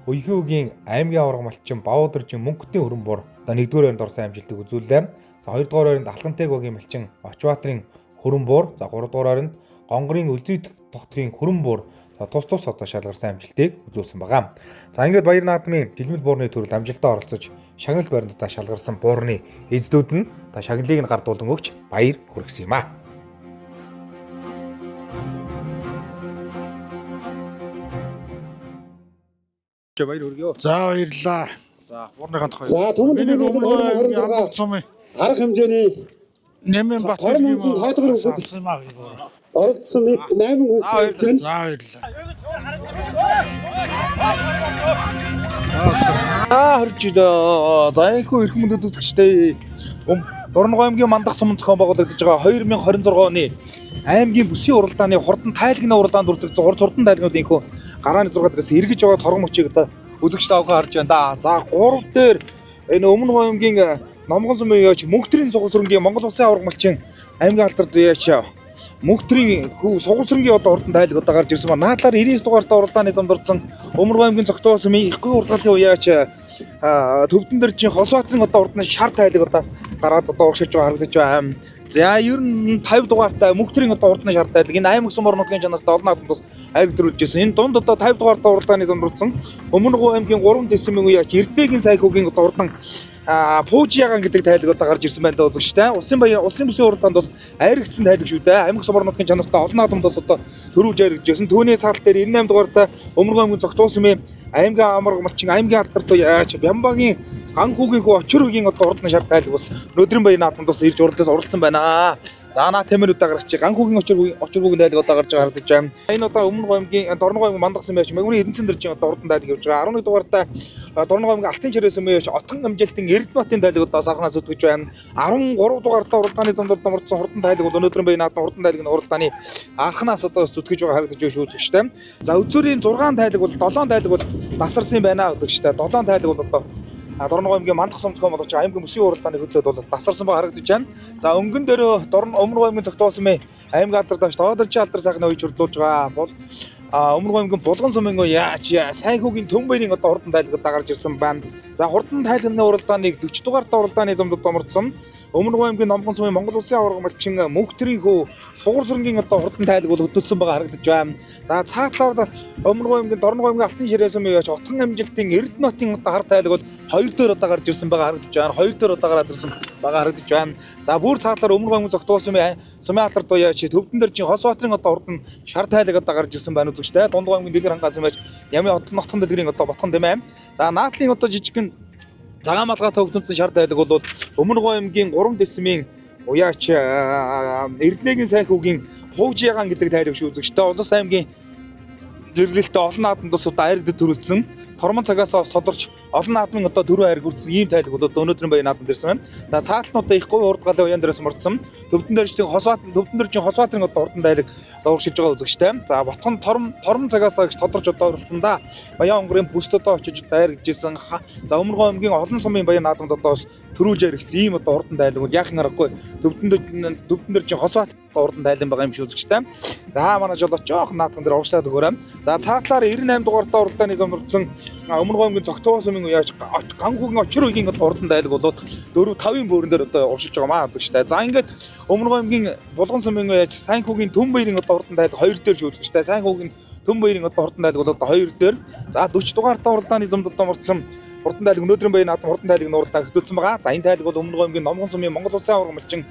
Уяхан үгийн аймгийн аварга малчин Баодоржин Мөнгөтийн хөрөн буур одоо 1-р байранд орсон амжилтыг үзүүллээ. За 2-р байранд Алхантайг багийн малчин Очбаатарын хөрөн буур, за 3-р байранд Гонгорын үлзий тогтохын хөрөн буур тус одоо шалгарсан амжилтыг үзүүлсэн байгаа. За ингээд баяр наадмын шилмэл буурны төрөлд амжилтаа оролцож шагналт байрандаа шалгарсан буурны эзэдүүд нь одоо шагналыг нь гардуулан өгч баяр хүргэсэн юм аа. Баяр хүргэё. За баярлалаа. За буурныхаа тухай. За Төмөн тэмээний Мандах сумын арга хэмжээний Нэмэн Батбаяр хоодгор авсан юм аа. Оролцсон 8 хүн. За баярлалаа. Харж за энэхүү эрхэм мөндөд үзэгчтэй Дорногов аймгийн мандах сум зохион байгуулагдаж байгаа 2026 оны аймгийн бүсийн уралдааны хурдан тайлагны уралдаанд бүртгэгдсэн урд хурдан тайлагнууд энэхүү гарааны 6 дээрээс эргэж байгаа торгон мөчийг одоо үзэгчтэй авахаа харж байна да. За 3 дээр энэ Өмнөг аймгийн Номгон сумын яач Мөнхтрийн сугасрынгийн Монгол Улсын аварга малчин аймгийн алдарт яач Мөнхтрийн сугасрынгийн одоо хурдан тайлаг одоо гарч ирсэн ба наадлаар 99 дугаартай уралдааны замд орсон Өмнөг аймгийн Цогтоо сумын их гой уралдааны яач Төвдөн дэржийн Хосбаатарын одоо урдны шар тайлаг одоо гараад одоо урагшилж байгаа харагдаж байна. За ер нь 50 дугаартай Мөнхтрийн одоо урдны шар тайлаг энэ аймаг сум орнуудын чанартай олон наадмаас айргдрүүлж ирсэн. Энэ дунд одоо 50 дугаартай уралдааны замд орсон Өмнөг аймгийн 3 дэсмийн яач Эрдэнэгийн сайхуугийн одоо урдан Пуужиаган гэдэг тайлаг одоо гарч ирсэн байна даа үзэгчтэй. Улсын бүсийн уралдаанд бас айрагдсан тайлаг шүү дээ. Аймаг сум орнуудын чанартай олон наадмаас одоо төрүүлж айргдж ирсэн. Түүний цаалт дээр 98 дугаартай Өмнөг аймгийн Цогтоо сумын аймгийн амарга малчин аймгийн алдарт яач Бямбагийн Ганхүүгийн хүү Очиргийн одоо урдны шар тайлаг бас өнөөдрийн баян наадманд бас ирж уралдсан байна. За наа тэмэрүүдээ гаргач Ганхүүгийн Очиргийн тайлаг одоо гарч харагдаж байна. Энэ одоо Өмнөг аймгийн Дорногов аймгийн мандах сум яач Мэгмарын Эрдэнэцэн дэржийн одоо урдан тайлаг явж байгаа. 11 дугаартай Дорногов аймгийн Алтан чирээ сум яач Отгон амжилтын Эрдэнэтийн тайлаг одоо сархнаас өтгөж байна. 13 дугаартай уралдааны замд орсон хурдан тайлаг бол өнөөдрийн баян наадмын хурдан тайлгийн уралдааны анхнаас одоо зүтгэж байгаа харагдаж байна шүү үзэгчтэй. За үзүүрийн 6 тайлаг бол 7 тайлаг бол насарсан байна үзэгчтэй. 7 тайлаг бол одоо Дорногов аймгийн мандах сум зохион байгуулагч аймгийн бүсийн уралдааны хөдлөлд бол дасарсан байгаа харагдаж байна. За өнгөн дээр Өмнөг аймгийн Цогтоо сумын аймгийн алдар даш Доодоржин алдар сайхны үеж хөрлөж байгаа бол Өмнөг аймгийн Булган сумын яач сайн хүүгийн Төм баярын одоо хурдан тайлаг одоо гарч ирсэн байна. За хурдан тайлагны уралдааныг 40 дугаартай уралдааны замд домордсон Өмнөг аймгийн Номгон сумын Монгол Улсын аварга малчин Мөнхтрийн хүү Сугасрынгийн одоо хурдан тайлаг бол хөдөлсөн байгаа харагдаж байна. За цаатлаар Өмнөг аймгийн Дорногов аймгийн Алтан ширээ сумын яач Отгон амжилтын Эрдэнэтийн одоо хар тайлаг бол 2 дээр одоо гарч ирсэн байгаа харагдаж байна. 2 дээр одоо гараад ирсэн байгаа харагдаж байна. За бүр цаатлаар Өмнөг аймгийн Цогтоо сумын алдарт яач Төвдөн дэржийн Хосбаатарын одоо хурдан шар тайлаг одоо гарч ирсэн байна үзэгчтэй. Дундгой аймгийн Дэлгэр хангаас юмж Ямын нотхон дэлгэрийн одоо ботхон тийм ээ. За наадлын одоо жижигхэн цагаан малгайтай хөгжсөн шар тайлаг бол Өмнөг аймгийн 3 дэсмийн уяач Эрдэнэгийн сайхуугийн Пуужиаган гэдэг тайлаг шүү үзэгчтэй. Улс аймгийн зэрэглэлтэй олон наадманд бас одоо айргад төрүүлсэн. Тормон цагаас тодорч олон наадмын одоо дөрөв айрг үрдсэн ийм тайлаг бол өнөөдрийн баян наадманд ирсэн байна. За цаатлнуудаа их гой урдгалын уян дээрээс мордсон. Төвдөн дэржийн Хосбаатарын одоо урдан тайлаг дуршиж байгаа үзэгчтэй. За ботхон торм цагаас гэж тодорч одоо оролцсон да. Баян онгорын бүст одоо очиж айргаж ирсэн. За Өмнөг аймгийн олон сумын баян наадманд одоо бас төрүүлж айргацсан ийм одоо урдан тайлаг бол яахан аргагүй. Төвдөн дэржийн Хосбаатарын урдан тайлан байгаа юм шиг үзэгчтэй. За манай жолооч жоохон наадман дээр урагшлаад өгөөрэй. За цаатлаар 98 дугаартай уралдааны замд орсон Өмнөг аймгийн Цогтоо сумын яач Ганхүүгийн Очиргийн урдан тайлаг бол 4-5-ын бөөрөн дээр одоо уршиж байгаа маа үзэгчтэй. За ингээд Өмнөг аймгийн Булган сумын яач Сайн хүүгийн Төм баярын одоо урдан тайлаг 2 дээр шүү үзэгчтэй. Сайн хүүгийн Төм баярын одоо урдан тайлаг бол одоо 2 дээр. За 40 дугаартай уралдааны замд одоо орсон хурдан тайлаг өнөөдрийн баян наадмын хурдан тайлагны уралдаанд хөтөлсөн байгаа. За энэ тайлаг бол Өмнөг аймгийн Номгон сумын Монгол Улсын аварга малчин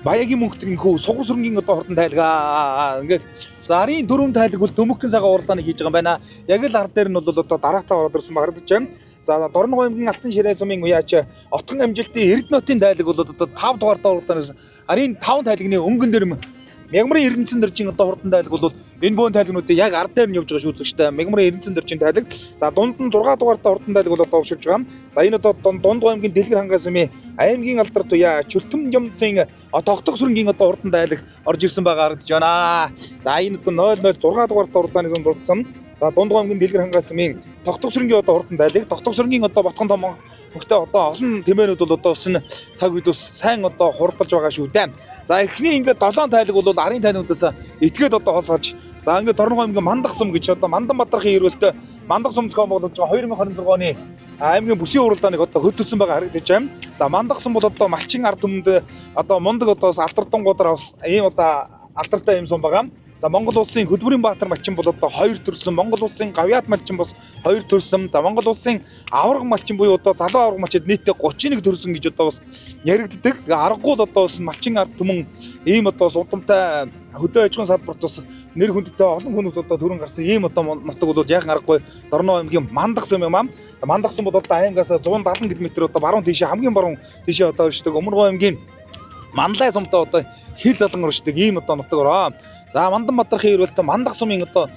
Баягийн Мөнхтрийн хүү Сугасрынгийн одоо хурдан тайлгаа ингээд зарын 4 тайлаг бол дөмөгкөн цагаан уралдааныг хийж байгаа юм байна. Яг л ард дээр нь бол одоо дараатаа ороод ирсэн харагдаж байна. За Дорногов аймгийн Алтан ширээ сумын уяач Отгон амжилтын Эрдэнэтийн тайлаг бол одоо 5 дугаартай уралдаанаас арийн 5 тайлагны өнгөн дээр Мягмарын Эрдэнэцэн дэржийн одоо хурдан тайлаг бол энэ бөөн тайлагнуудыг яг ард дээр нь явж байгаа шүү үзэгчтэй. Мягмарын Эрдэнэцэн дэржийн тайлаг. За дунд нь 6 дугаартай хурдан тайлаг бол одоо уршиж байгаа. За энэ одоо Дундгой аймгийн Дэлгэр хангаас сумын аймгийн алдарт уяа Чөлтөм Жамцын тогтох сүрэнгийн одоо хурдан тайлаг орж ирсэн байгаа харагдаж байна. За энэ одоо 006 дугаартай уралдааны замд орсон. За Дундгой аймгийн Дэлгэр хангаас сумын тогтох сүрэнгийн одоо хурдан тайлаг. Тогтох сүрэнгийн одоо ботхон том хөгтөө одоо олон тэмээнүүд бол одоо энэ цаг үед бас сайн одоо хурдалж байгаа шүү дээ. За эхний ингээд 7 тайлаг бол арын тайнуудаас этгээд одоо холсож за ингээд Дорногов аймгийн Мандах сум гэж одоо Мандан Бадрахын эрүүлэлт Мандах сум зохион байгуулж байгаа 2026 оны аймгийн бүсийн уралдааныг одоо хөтөлсөн байгаа харагдаж байна. За Мандах сум бол одоо малчин ард түмэнд одоо мундаг одоо алдартангуудаар бас ийм одоо алдартай юм сум байгаа. За Монгол улсын Хөдөлмөрийн Баатар малчин бол одоо 2 төрсөн, Монгол улсын Гавьяат малчин бас 2 төрсөн. За Монгол улсын аварга малчин буюу одоо залуу аварга малчид нийтдээ 31 төрсөн гэж одоо бас яригддаг. Тэгээ аргагүй одоо бас малчин ард түмэн ийм одоо удамтай хөдөө аж ахуйн салбарт бас нэр хүндтэй олон хүмүүс одоо төрөн гарсан ийм одоо нутаг бол яахан аргагүй Дорногов аймгийн Мандах сум юм аа. Мандах сум бол одоо аймгаас 170 км одоо баруун тийшээ хамгийн баруун тийшээ одоо ирдэг. Өмнөг аймгийн Манлай сумтай одоо хил залан оршдог ийм одоо нутаг ороо. За Мандан Батархын ирвэлтэй Мандах сумын одоо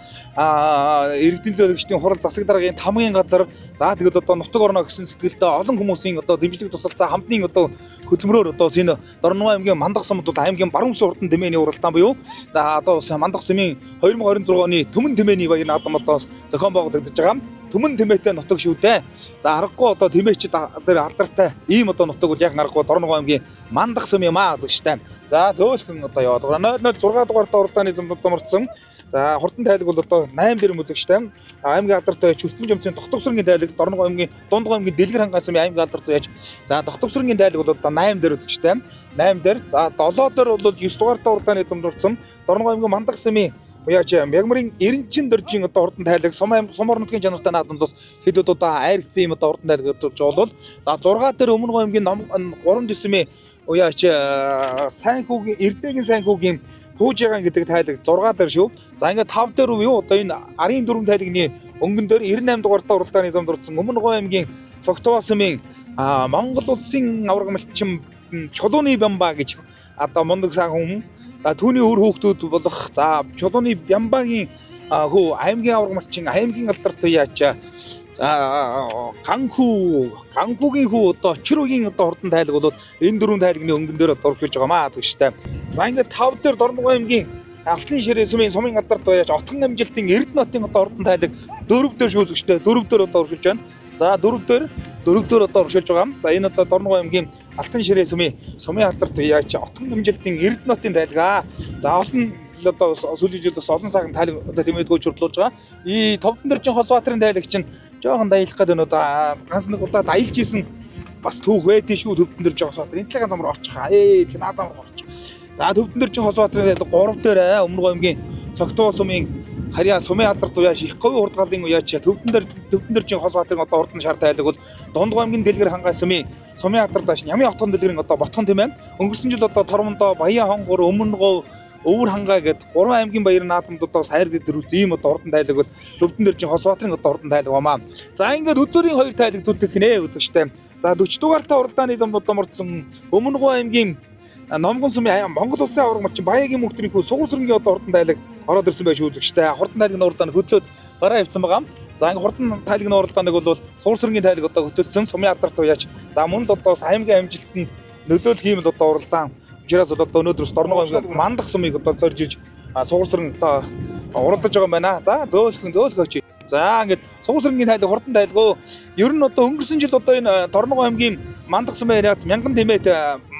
иргэдийн төлөөлөгчдийн хурал засаг даргын тамгын газар за тэгээд одоо нутаг орно гэсэн сэтгэлтэй олон хүмүүсийн одоо дэмжлэг тусалцаа хамтын одоо хөдөлмөрөөр одоо энэ Дорногов аймгийн Мандах сумд аймгийн баруун үсгийн хурдан тэмээний уралдаан буюу за одоо Мандах сумын 2026 оны Төмөн тэмээний баяр наадам одоо зохион байгуулагдаж байгаа. Төмөн тэмээтэй нутаг шүү дээ. За аргагүй одоо тэмээчд дээр алдартай ийм одоо нутаг бол яг аргагүй Дорногов аймгийн Мандах сум юм аа зөвштэй. За зөөлхөн одоо яваад байгаа. 006 дугаартай уралдааны зэмлэлд томорцсон. За хурдан тайлаг бол одоо 8 дэрм үзэгчтэй. Аймгийн алдартай Чүлтэн жимцийн Тогтогсрынгийн тайлаг Дорногов аймгийн Дундгой аймгийн Дэлгэр хангай сумын аймгийн алдартай яж. За Тогтогсрынгийн тайлаг бол одоо 8 дээр үзэгчтэй. 8 дээр. За 7 дээр бол 9 дугаартай уралдааны зэмлэлд Дорногов аймгийн Мандах сумын Уяач Мягмарын 90 дөржин одоо урдан тайлаг Сумор нутгийн чанартай наадамд хэд одоо айргцсан юм одоо урдан тайлаг гэж болвол за 6 дээр Өмнөг аймгийн 3 дэсмийн уяач сайн хүүгийн Эрдэнэгийн сайн хүүгийн Пүүжигаан гэдэг тайлаг 6 дээр шүү. За ингээд 5 дээр юу одоо энэ арын 4 тайлагны өнгөн дээр 98 дугаартай уралдааны замд орсон Өмнөг аймгийн Цогтваа сумын Монгол улсын авраг малчин Чулууны Бямба гэж одоо мундаг сайн хүн түүний өр хүүхдүүд болох за Чулууны Бямбагийн хөө аймгийн авраг малчин аймгийн алдартай яач Ганхүүгийн хүү одоо Чирүүгийн одоо хурдан тайлаг бол энэ дөрвөн тайлагны өнгөн дээр одоо орж байгаа маа зөвштэй. За ингээд 5 дээр Дорногов аймгийн Алтан ширээ сумын алдартай яач Отгон амжилтын Эрдэнэтийн одоо хурдан тайлаг 4 дээр шүү зөвштэй. 4 дээр одоо орж байна. За 4 дээр одоо оршиж байгаа. За энэ одоо Дорногов аймгийн Алтан ширээ сумын алдартай яач Отгон амжилтын Эрдэнэтийн тайлгаа. За олон одоо сүүлийн жилд олон цагаан тайлаг одоо тэмээдгөөж хөрлөж байгаа. И Товдон дэржин Хосбаатарын тайлаг чинь жоохон даялах гэдэг нь одоо ганц нэг удаа даялж ийсэн бас түүх байдэн шүү Товдон дэржин Хосбаатарын энэ талын замаар орчих. Тэ наазам орчих. За Товдон дэржин Хосбаатарын тайлаг 3 дээр Өмнөг аймгийн Цогтваа сумын харьяа сумын алдарт уяаш их говийн хурдгалын уяач Товдон дэржин Хосбаатарын одоо хурдан шар тайлаг бол Дундгой аймгийн Дэлгэр хангай сумын алдарт дааш Нямын хотхон дэлгэрийн одоо ботхон тийм ээ. Өнгөрсөн жил одоо Тормондоо Баян хонгор Өмнөгов Өвөр хангай гэдэг 3 аймгийн баяр наадамд одоо сайр дэврүүлсэн ийм одоо хурдан тайлаг бол Товдон дэржин Хосбаатарын одоо хурдан тайлаг бамаа. За ингээд өдөрийн 2 тайлаг зүтгэх нэ үзэгчтэй. За 40 дугаартай уралдааны замд одоо мордсон Өмнөг аймгийн Номгон сумын Монгол улсын авраг малчин Баягийн мөнхтрийн хүү Сугуурсрынгийн одоо хурдан тайлаг ороод ирсэн байж үзэгчтэй. Хурдан тайлагны уралдааны хөдлөөд гараа явьсан байгаа. За ингээд хурдан тайлагны уралдааныг бол Сугуурсрынгийн тайлаг одоо хөтөлсөн сумын алдарт уяач. За мөн л одоо аймгийн амжилтанд нөлөөлөх юм л одоо уралдаан. Жирэс одоо өнөөдрөөс Дорногов аймгийн Мандах сумыг одоо зорж ирж Сугуурсрын одоо уралдаж байгаа юм байна. За зөөлхөөч. За ингээд Сугуурсрынгийн тайлаг хурдан тайлагөө ер нь одоо өнгөрсөн жил одоо энэ Дорногов аймгийн Мандах сумын яриад мянган тэмээд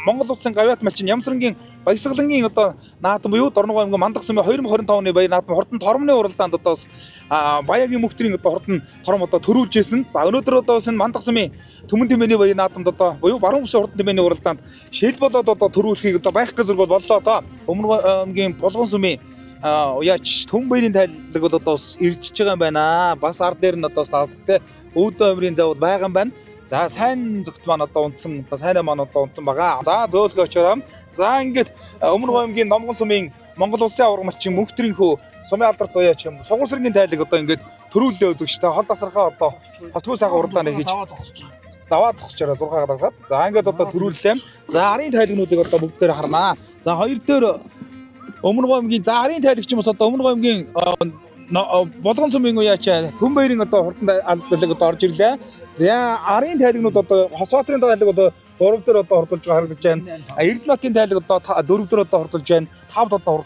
Монгол улсын гавьяат малчин Ямсрангийн Баясгалангийн одоо наадам буюу Дорногов аймгийн Мандах сумын 2025 оны баяр наадам хурдан тормны уралдаанд одоо Баягийн мөнхтрийн одоо хурдан тором одоо төрүүлж ирсэн. За өнөөдөр одоо энэ Мандах сумын Төмөн тэмээний баяр наадамд одоо буюу баруун үсгийн хурдан тэмээний уралдаанд шил болоод одоо төрүүлэхийг одоо байх гэж зүрх боллоо одоо Өмнөг аймгийн Булган сумын уяач Төмөн баярын тайлаг бол одоо иржиж байгаа юм байна. Бас ард дээр нь одоо саадтай өвдөө өмрийн завууд байгаа юм байна. За сайн зөвхт маань одоо унтсан одоо сайнаа маань одоо унтсан байгаа. За зөөлгөө очороо. За ингээд Өмнөг аймгийн Номгон сумын Монгол улсын авраг малчин мөнхтрийн хөө сумын алдарт уяач юм Сугуурсрынгийн тайлаг одоо ингээд төрүүлээ үзэгчтэй хол тасархаа одоо хотгүй сайхан уралдааны хийж даваа зогсчороо 6 гаргаад. За ингээд одоо төрүүллээ. За арын тайлагнуудыг одоо бүгдээр харнаа. За хоёр дээр Өмнөг аймгийн за арын тайлагч юм бас одоо Өмнөг аймгийн Булган сумын уяач Төмөн баярын одоо хурдан албалаг одоо орж ирлээ. За арын тайлагнууд одоо Хосбаатарын тайлаг одоо 3 дээр одоо хурдулж байгаа харагдаж байна. Эрдэнэтийн тайлаг одоо 4 дээр одоо хурдулж байна. 5-д одоо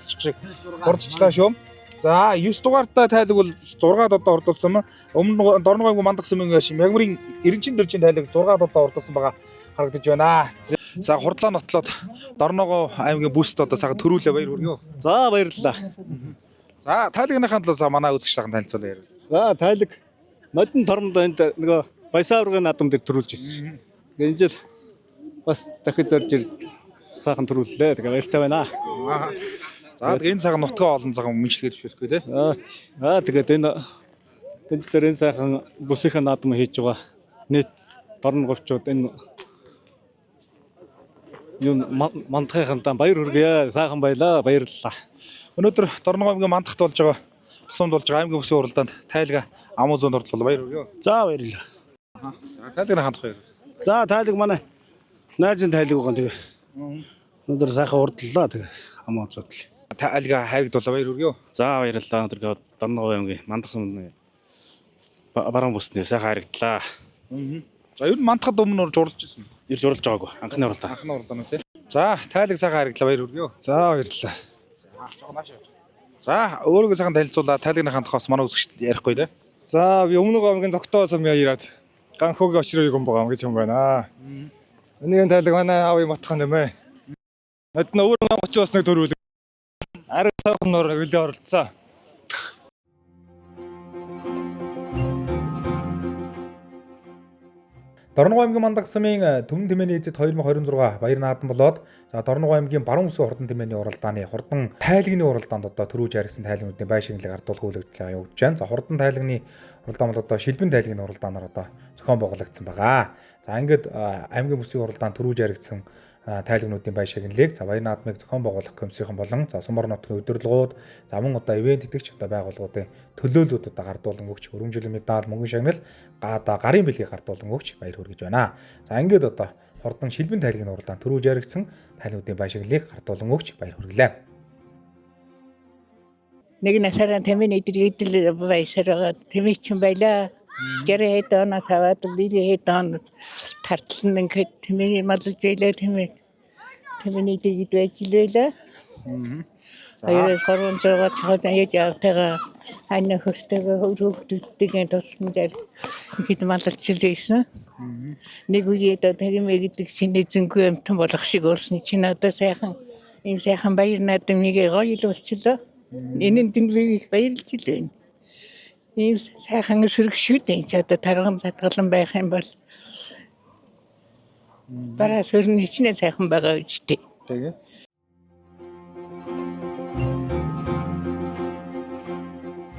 хурдчлаа шүү. За 9 дугаартай тайлаг бол 6-д одоо хурдулсан. Өмнө Дорногов аймгийн Мандах сумын Мягмарын 90 дөржин тайлаг 6-д одоо хурдулсан байгаа харагдаж байна. За хурдлаа нотлоод Дорногов аймгийн бүст одоо сага төрүүлээ баяр хүргэе. За баярлалаа. За тайлагныхаа талаас манай үзэгч сайхан танилцуулъя. За тайлаг Модон Тормонд энд нөгөө Баясаврын наадам дээр төрүүлж ирсэн. Энэ жил бас дахиж зорж ирж сайхан төрүүллээ. Тэгээ баяртай байна. За энэ цагаан нутгаа олон цагаан мэнчилгээд бишүүлэхгүй те. Тэгээд энэ тэнц дээр энэ сайхан бүсийнхээ наадам хийж байгаа нийт Дорноговчууд энэ юм Мандахынхаа баяр хүргэе. Сайхан баялаа. Баярлалаа. Өнөөдөр Дорногов аймгийн Мандахт болж байгаа тусамд болж байгаа аймгийн бүсийн уралдаанд тайлга амуу зүүн ордлоо баяр хүргэе. За баярлалаа. За тайлгын хандах баяр. За тайлаг манай найзын тайлаг байгаа тэгээ. Өнөөдөр сайхан урдлаа тэгээд хамаа цодлоо. Айлга хайргдуулаа баяр хүргэе. За баярлалаа. Өнөөдөр Дорногов аймгийн мандах сумны баруун бүсний сайхан харагдлаа. За ер нь мандахад өмнө журлаж ирсэн. Ирж уралж байгаагүй. Анхны уралдаа. Анхны уралдаа нь тий. За тайлаг сайхан хайрглаа баяр хүргэе. За баярлалаа. За өөрийгөө сайхан танилцуулаад тайлагныхаа тухайс манай үзэгчд ярихгүй тий. За би өмнөг аймгийн Зогтоо сумын ирээд ганхогийн очрыг юм байгаа гэж юм байна. Энийний тайлаг манай аавын матхан юм ээ. Эднэ өөр 30-оос нэг төрүүл. Арга сайхан нөр хөлөө оролцсон. Дорногов аймгийн Мандах сумын Түмэн тэмээний эзэд 2026 баяр наадам болоод за Дорногов аймгийн Баруун Үсгийн хурдан тэмээний уралдааны хурдан тайлагны уралдаанд одоо төрүүж харигсан тайлагнуудын байшинглыг ардуулах үйл ажиллагаа явуулж байна. За хурдан тайлагны уралдаан бол одоо шилбэн тайлагны уралдаанаар одоо зохион байгуулагдсан байгаа. За ингээд аймгийн бүсгийн уралдаанд төрүүж харигсан тайлагнуудын байшинглыг за баяр наадмыг зохион байгуулах комиссийн болон за Сумар нутгийн удирдлагууд за мөн одоо ивент итгэгч одоо байгууллагуудын төлөөлөлүүд одоо гардуулан өгч өргөмжлөн медаль мөнгөн шагнал гарын бэлгийг гардуулан өгч баяр хүргэж байна. За ингээд одоо хурдан шилбэн тайлагны уралдаанд төрүүж харигдсан тайлагнуудын байшинглыг гардуулан өгч баяр хүргэлээ. Нэг насаараа тэмээний идэл баясараа тэмээчин байлаа. Гэрээ хэдэнээс аваад биеэ хэдэн тарталн ингээд тэмээний малж ийлээ тэмээний идэл ажиллаа. Аяа сарун жагаа чад яаж явтайгаа ань хөртэйгээ хөрөвдөлтийн тусмаар ингээд малж ийлээсэн. Нэг үеэд тэрмээ гэдэг шинэ зөнгөө амтан болох шиг болсон чинь одоо сайхан ийм сайхан баяр наадмыг гоёлуулчихлаа. Энэ тэнгэрийг баярлж илээ. Ийм сайхан сэргшүүдэн ч одоо тарган затгалан байх юм бол бараа сөрн хичнээн сайхан байгаа үстэй. Тэгээ.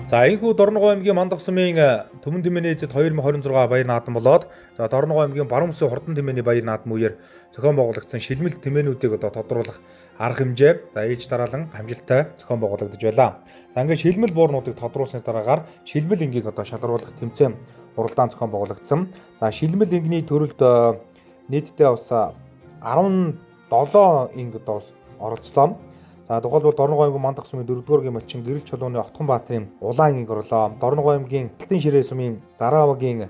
За энэхүү Дорногов аймгийн Мандах сумын Түмэн тэмээний эзэд 2026 баяр наадам болоод за Дорногов аймгийн Баруун Үсгийн хурдан тэмээний баяр наадам үеэр зохион байгуулагдсан шилмэлт тэмээнүүдийг одоо тодруулах арга хэмжээ за ээж дараалан амжилттай зохион байгуулагдаж байлаа. За ингээд шилмэл буурнуудыг тодруулсны дараагаар шилмэл энгийг одоо шалгаруулах тэмцээн уралдаан зохион байгуулагдсан. За шилмэл энгний төрөлд нийтдээ бас 17 инг одоо оролцлоо. За тухайлбал Дорногов аймгийн Мандах сумын 4-р малчин Гэрэл чулууны Отхон баатрын улаан инг орлоо. Дорногов аймгийн Алтан ширээ сумын Зараавагийн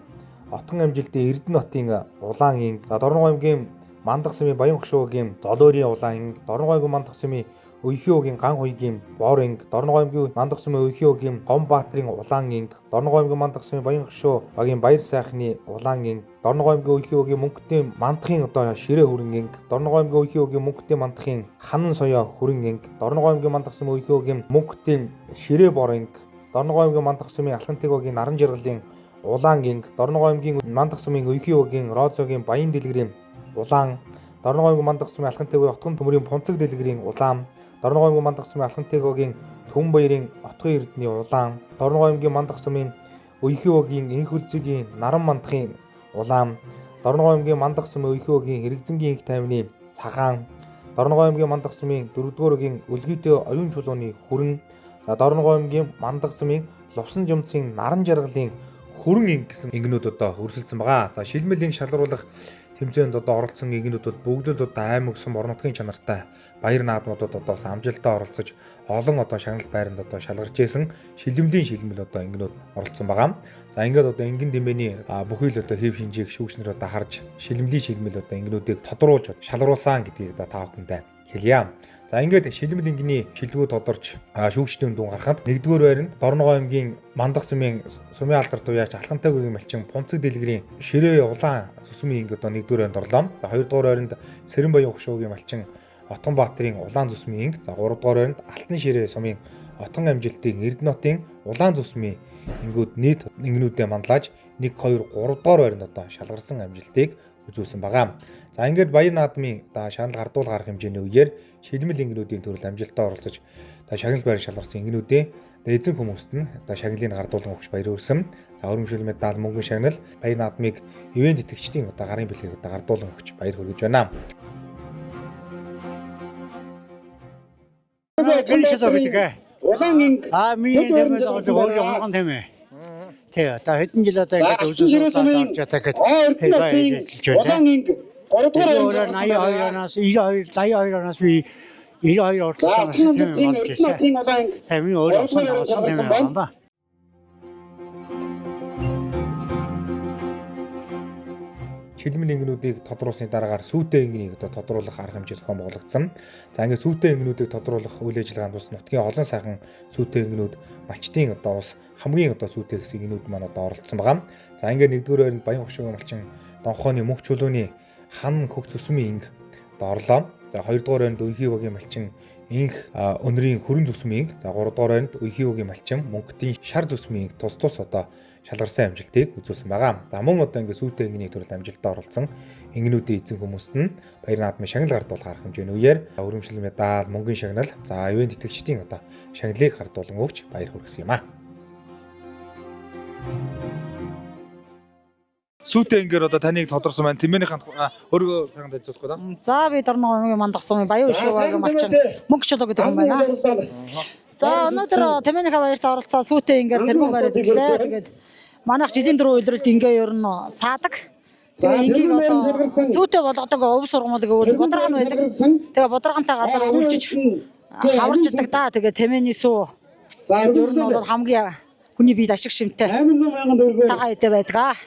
Отхон амжилтын Эрдэнэ хотын улаан инг. За Дорногов аймгийн Мандах сумын Баян хошуугийн Золоорийн улаан инг. Дорногов аймгийн Мандах сумын Өөхөөгийн Ган хуйгийн Бор инг. Дорногов аймгийн Мандах сумын Өөхөөгийн Гом баатрын улаан инг. Дорногов аймгийн Мандах сумын Баян хошуу багийн Баяр сайхны улаан инг. Дорногов аймгийн Өөхөөгийн Мөнгөтийн Мандахын одоо ширээ хүрэн инг. Дорногов аймгийн Өөхөөгийн Мөнгөтийн Мандахын Ханан соёо хүрэн инг. Дорногов аймгийн Мандах сумын Өөхөөгийн Мөнгөтийн ширээ бор инг. Дорногов аймгийн Мандах сумын Алхантэг багийн Наран жаргалын улаан инг. Дорногов аймгийн Мандах сумын Өөхөөгийн Розогийн Баян дэлгэрийн улаан. Дорногов аймгийн Мандах сумын Алхантэг багийн Отхон төмөрийн Понцог дэлгэрийн улаан. Дорногов аймгийн Мандах сумын Алхантэг багийн Түмэн баярын Отхон эрдэнэ улаан. Дорногов аймгийн Мандах сумын Өөхөөгийн Энхүлзигийн Наран мандахын улаан. Дорногов аймгийн Мандах сумын Өөхөөгийн Хэрэгзэнгийн их тайвны цагаан. Дорногов аймгийн Мандах сумын 4-р Өлгийтэй оюун чулууны хүрэн. За Дорногов аймгийн Мандах сумын Лувсан жумцын Наран жаргалын хүрэн инг гэсэн ингнүүд одоо өрсөлдсөн байгаа. За шилмэл инг шалгаруулах тэмцээнд одоо оролцсон ингнүүд бол бүгд л одоо аймаг сум орон нутгийн чанартай баяр наадмуудад одоо амжилттай оролцож олон одоо шагнал байранд одоо шалгарч исэн шилмлийн шилмэл одоо ингнүүд оролцсон байгаа. За ингээд одоо ингэн дэмэний бүхий л одоо хэв шинжийг шүүгчнэр одоо харж шилмлийн шилмэл одоо ингнүүдийг тодруулж шалгаруулсан гэдгийг одоо та бүхэндээ хэлье. За ингээд шилмэл ингний шилгүүд тодорч шүүгчдийн дүн гарахад 1-р байранд Дорногов аймгийн Мандах сумын Сумын алдар туяач Алхантайг багийн малчин Понцог дэлгэрийн ширээ улаан зүсмийн инг одоо 1-р байранд орлоо. За 2-р байранд Сэрэн Баян хошуугийн малчин Отхон баатрын улаан зүсмийн инг. За 3-р байранд Алтан ширээ сумын Отхон амжилтын Эрдэнэ хотын улаан зүсмийн ингүүд нийт ингнүүдэд манлаж 1 2 3-р байранд одоо шалгарсан амжилтыг үзүүлсэн байгаа. За ингээд баяр наадмын шагнал гардуулах арга хэмжээний үеэр шилмэл ингнүүдийн төрөл амжилттай оролцож шагнал байр шалгарсан ингнүүдийн эзэн хүмүүст нь шагналыг гардуулан өгч баяр хүргэсэн. За өргөмжлөл медаль мөнгөн шагнал баяр наадмыг ивент итгэгчдийн гарын бэлгийг гардуулан өгч баяр хүргэж байна. Улаан инг миний нэмэл өөрөө онгон тэмээ. Тэгээ та хэдэн жил одоо ингэж үзүүлж байгаа гэж улаан инг 82 оноос 82 оноос би 92 уралдаанаас тийм болж ирсэн. Тамийн өөр болсон юм байна. Шилмэл ингэнүүдийг тодруулсны дараагаар сүйтэй ингэнийг одоо тодруулах арга хэмжээ зохион байгуулагдсан. За ингээд сүйтэй ингэнүүдийг тодруулах үйл ажиллагаанд бас нутгийн олон сайхан сүйтэй ингэнүүд малчтын одоо бас хамгийн одоо сүйтэй хэсэг ингэнүүд маань одоо оролцсон байгаа. За ингээд нэгдүгээр байранд Баян хошуугийн малчин Донхооны мөнх чулууны хан хөх зүсмийн инг одоо орлоо. За хоёрдугаар байранд Үехийн багийн малчин инх өнрийн хүрэн зүсмийн инг. За гуравдугаар байранд Үехийн багийн малчин мөнхтийн шар зүсмийн инг тус одоо шалгарсан амжилтыг үзүүлсэн байгаа. За мөн одоо ингээд сүйтэй ингэний төрөл амжилтад оролцсон ингэнүүдийн эзэн хүмүүст нь баяр наадмын шагнал гардуулах арга хэмжээний үеэр өргөмжлөл медаль, мөнгөний шагнал, за ивент итгэгчдийн одоо шагналыг гардуулан өгч баяр хүргэсэн юм а. Сүйтэй ингээр одоо таныг тодорсон байна. Тэмээнийхэн өөрийгөө сайхан танилцуулах гээд байна. За би Дорногомгийн мандахсан Баян хошуугийн малчин мөнх чулуу гэдэг юм байна. За өнөөдөр тэмээнийхээ баярт оролцоо сүйтэй ингээр тэрбүүгээр эзэллээ. Тэгээд манайх жилийн дөрөв үйлрэлт ингээ ер нь саадаг. Тэгээ ингийг одоо сүйтэй болгодог өв сургамал гэвэл бодрогон байдаг. Тэгээ бодрогонтой газар үйлжиж хаварчдаг да. Тэгээ тэмээний сүү. Ер нь бол хамгийн хүний биед ашиг шимтэй. 800,000 төгрөг цагаан үедээ байдаг.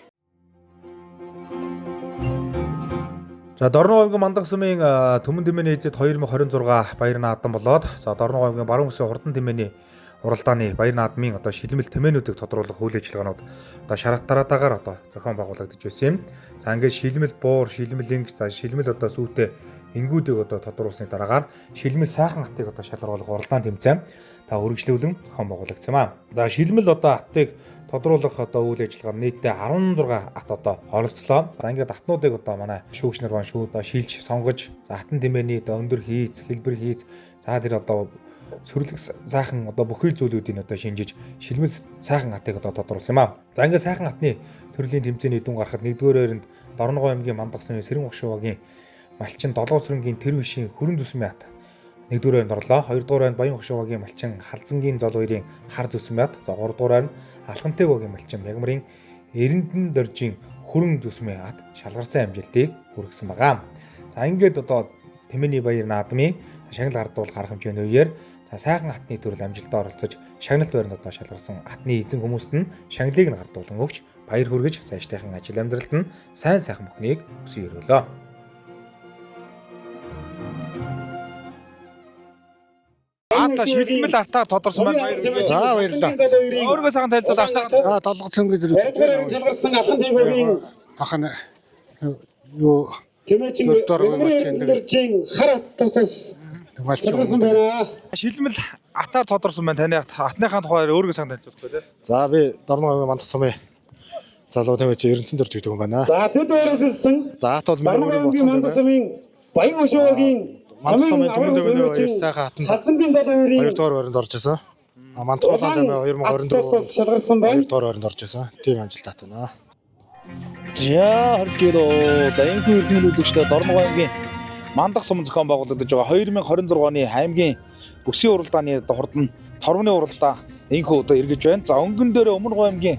За Дорногомгийн мандах сумын Төмөн тэмээний эзэд 2026 баяр наадам болоод за Дорногомгийн баруун үсгийн хурдан тэмээний уралдааны баяр наадмын одоо шилмэл тэмээнүүдийг тодруулах үйл ажиллагаанууд одоо шарат тараатаагаар одоо зохион байгуулагдаж байсан юм. За ингээд шилмэл буур, шилмэл инг, за шилмэл одоо сүйтэй ингүүдийг одоо тодруулсны дараагаар шилмэл сайхан хатыг одоо шалгаруулах уралдаан тэмцээн та үргэлжлүүлэн зохион байгуулагдсан юм а. За шилмэл одоо хатыг тодруулах одоо үйл ажиллагаа нийтдээ 16 ат одоо оролцлоо. За ингээд атнуудыг одоо манай шүүгч нар маань одоо шилж, сонгож, за хатан тэмээний одоо өндөр хийц, хэлбэр хийц, за тэр одоо сүрлэг сайхан одоо бүхий зүйлүүдийг одоо шинжиж шилмэл сайхан хатыг одоо тодруулсан юм а. За ингээд сайхан хатны төрлийн тэмцээний дүн гарахад нэгдүгээр байранд Дорногов аймгийн мандах сумын Сэрэн хошуугийн малчин Долгоо сүрэнгийн тэр бишийн хүрэн зүсмийн хат нэгдүгээр байранд орлоо. Хоёрдугаар байранд Баян хошуугийн малчин Халзангийн зол хоёрын хар зүсмийн хат. За гуравдугаар байранд Алхантай багийн малчин Мягмарын Эрэндэн доржийн хүрэн зүсмийн хат шалгарсан амжилтыг хүргэсэн байгаа. За ингээд одоо тэмээний баяр наадмын шагнал гардуулах арга хэмжээний үеэр за сайхан хатны төрөл амжилтад оролцож шагналт байранд одоо шалгарсан хатны эзэн хүмүүст нь шагналыг нь гардуулан өгч баяр хүргэж цаашдынхан ажил амьдралд нь сайн сайхан бүхнийг хүсэн өрөөлөө. Ата шилмэл артаар тодорсон байна. За баярлалаа. Өөрийгөө сайхан танилцуул артаа. Толгоцсон гэдэг нь Шалгарсан алхан дэвгийн ахна юу тэмээчин өргөмжийн хар тус шалгарсан байна. Шилмэл атаар тодорсон байна. Таны атныхаа тухай өөрийгөө сайхан танилцуулах гэдэг. За би Дорногомгийн мандах сумын залуу тэмээч Эрдэнэцэн дөрж гэдэг юм байна. За тэд өөрөөсөн. За ат бол миний Дорногомгийн мандах сумын Баян хошуугийн мандах сумын Төмөн тэмээний баяр сайхан хатанд Халзангийн зол хоёрын 2 дугаар байранд орж ирсэн. Мандах улаан тэмээ 2024 шалгарсан байна. 2 дугаар байранд орж ирсэн. Тийм амжилттай байна. За харжээ. За энэ үрднүүлэгчтэй Дорногов аймгийн мандах сум зохион байгуулагдаж байгаа 2026 оны аймгийн бүсийн уралдааны хурдан торвны уралдаан энхүү одоо эргэж байна. За өнгөн дээр Өмнөг аймгийн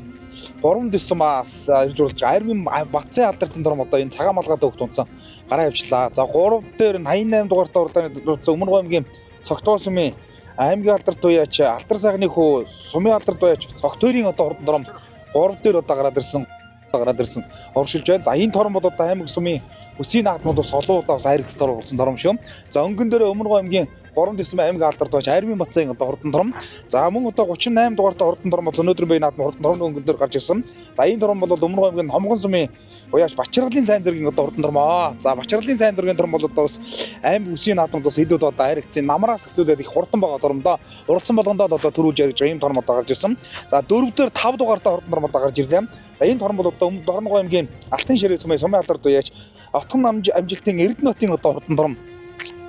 3 дэсмаас ирж уралж Армын Батцын алдартын дорм одоо энэ цагаан малгайд өгт унтсан гараа явчлаа. За 3 дээр 88 дугаартай уралдааны дурдсан Өмнөг аймгийн Цогтгоо сумын аймгийн алдарт уяач Алдар сайхны хүү сумын алдарт уяач Цогтойрын одоо хурдан дорм 3 дээр одоо гараад ирсэн оршилж байна. За энэ тором бол одоо аймаг сумын өсийн наадмуудаас олоудаа бас хайрцагт оролцсон тором шүү. За өнгөн дээр Өмнөг аймгийн 3 дэсмийн аймгийн алдарт уяач Армын Батцын одоо хурдан тором. За мөн одоо 38 дугаартай хурдан тором бол өнөөдөр бие наадмын хурдан тором өнгөн дээр гарч ирсэн. За энэ тором бол Өмнөг аймгийн Хомгон сумын уяач Бачралын сайн зэргийн одоо хурдан тормоо. За Бачралын сайн зэргийн тором бол одоо бас аймаг өсийн наадмууд бас хэдүүд одоо хайрцагт намраас эхлүүлээд их хурдан байгаа тормдоо уралцсан болгондоо одоо төрүүлж ярьж ийм тором одоо гарч ирсэн. За 4 дээр 5 дугаартай хурдан тором одоо гарч ирлээ. Энэ тором бол одоо Дорногов аймгийн Алтан ширээ сумын алдарт уяач Отхон амжилтын Эрдэнэтийн одоо хурдан тором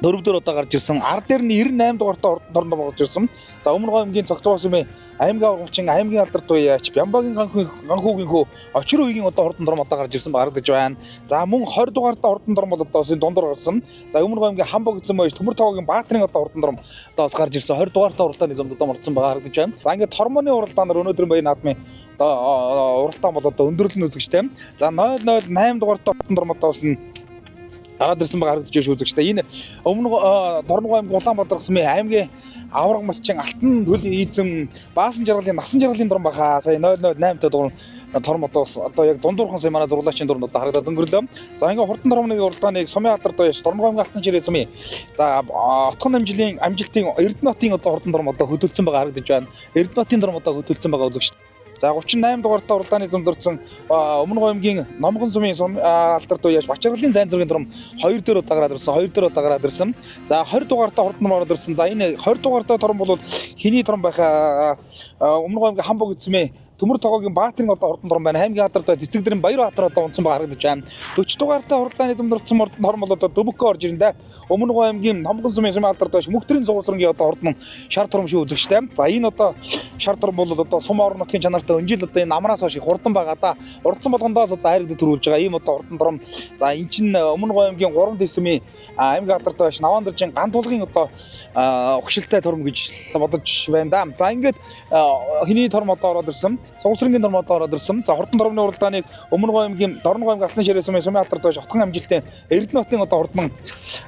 4 дээр одоо гарч ирсэн. Ар дээр нь 98 дугаартай хурдан тором гарч ирсэн. За Өмнөг аймгийн Цогтгоо сумын аймгийн аврагчин аймгийн алдарт уяач Бямбагийн ганхүүгийн хөө Очир үеийн одоо хурдан тором одоо гарч ирсэн багардаж байна. За мөн 20 дугаартай хурдан тором бол одоо дундуур гарсан. За Өмнөг аймгийн Хамбог эзэн маяг Төмөр тавгийн Баатрын одоо хурдан тором одоо бас гарч ирсэн. 20 дугаартай уралдааны зам одоо морцсон багардаж байна. За ингээд тормооны уралдаанаар өнөөдрийн баяр наадмын уралдаан бол одоо өндөрлөн үзэгчтэй. За 008 дугаартай хурдан тором одоо бас гараад ирсэн байгаа харагдаж байна үзэгчтэй. Энэ өмнө Дорногов аймаг Улаанбаатар сумын аймгийн авраг малчин алтан төл эзэн Баасан жаргалын насан жаргалын дуран баха сая 008 дугаар торм одоо яг дундуурхан сая манай зурглаачийн дуранд одоо харагдаад өнгөрлөө. За ингээ хурдан тормны уралдааныг сумын алдартай яш Дорногов аймгийн алтан жирийн сумын за отхон амжилтын Эрдэнэтийн одоо хурдан торм одоо хөдөлсөн байгаа харагдаж байна. Эрдэнэтийн торм одоо хөдөлсөн байгаа үзэгч. За 38 дугаартай уралдааны дундурсан Өмнөг аймгийн Номгон сумын алдартай яаш Бачаргалын зайн зургийн торм 2 дээр удаагаад ирсэн. За 20 дугаартай хурдан ороод ирсэн. За энэ 20 дугаартай торм бол хэний торм байхаа Өмнөг аймгийн Хамбог эзэмээ Төмөр тогоогийн Баатрин одоо хурдан торм байна. Хаймгийн хатартай Цэцэгдрийн Баярбаатар одоо унцсан байгаа харагдаж байна. 40 дугаартай уралдааны дундурсан хурдан торм бол одоо Дөбөкөө орж ирэндээ Өмнөг аймгийн Номгон сумын алдартай Мөхтрийн Сугуурсрангийн одоо хурдан шар торм шүү үзэгчтэй. За энэ одоо шар торм бол одоо сум орон нутгийн чанартай өнжил одоо энэ амраас хойш хурдан байгаа да. Урдсан болгондоос одоо хайргад төрүүлж байгаа ийм одоо хурдан торм. За энэ чинь Өмнөг аймгийн 3 дэсмийн аймгийн алдартай баш Наваандаржийн ган тулгын одоо огшилтай торм гэж бодож байна да. За ингээд хэний торм одоо ороод ирсэн. Сугуурсрангийн торм одоо ороод ирсэн. За хурдан тормны уралдааныг Өмнөг аймгийн Дорногов аймгийн алтан ширээ сумын алдартай баш отхон амжилтын Эрдэнэтийн одоо хурдан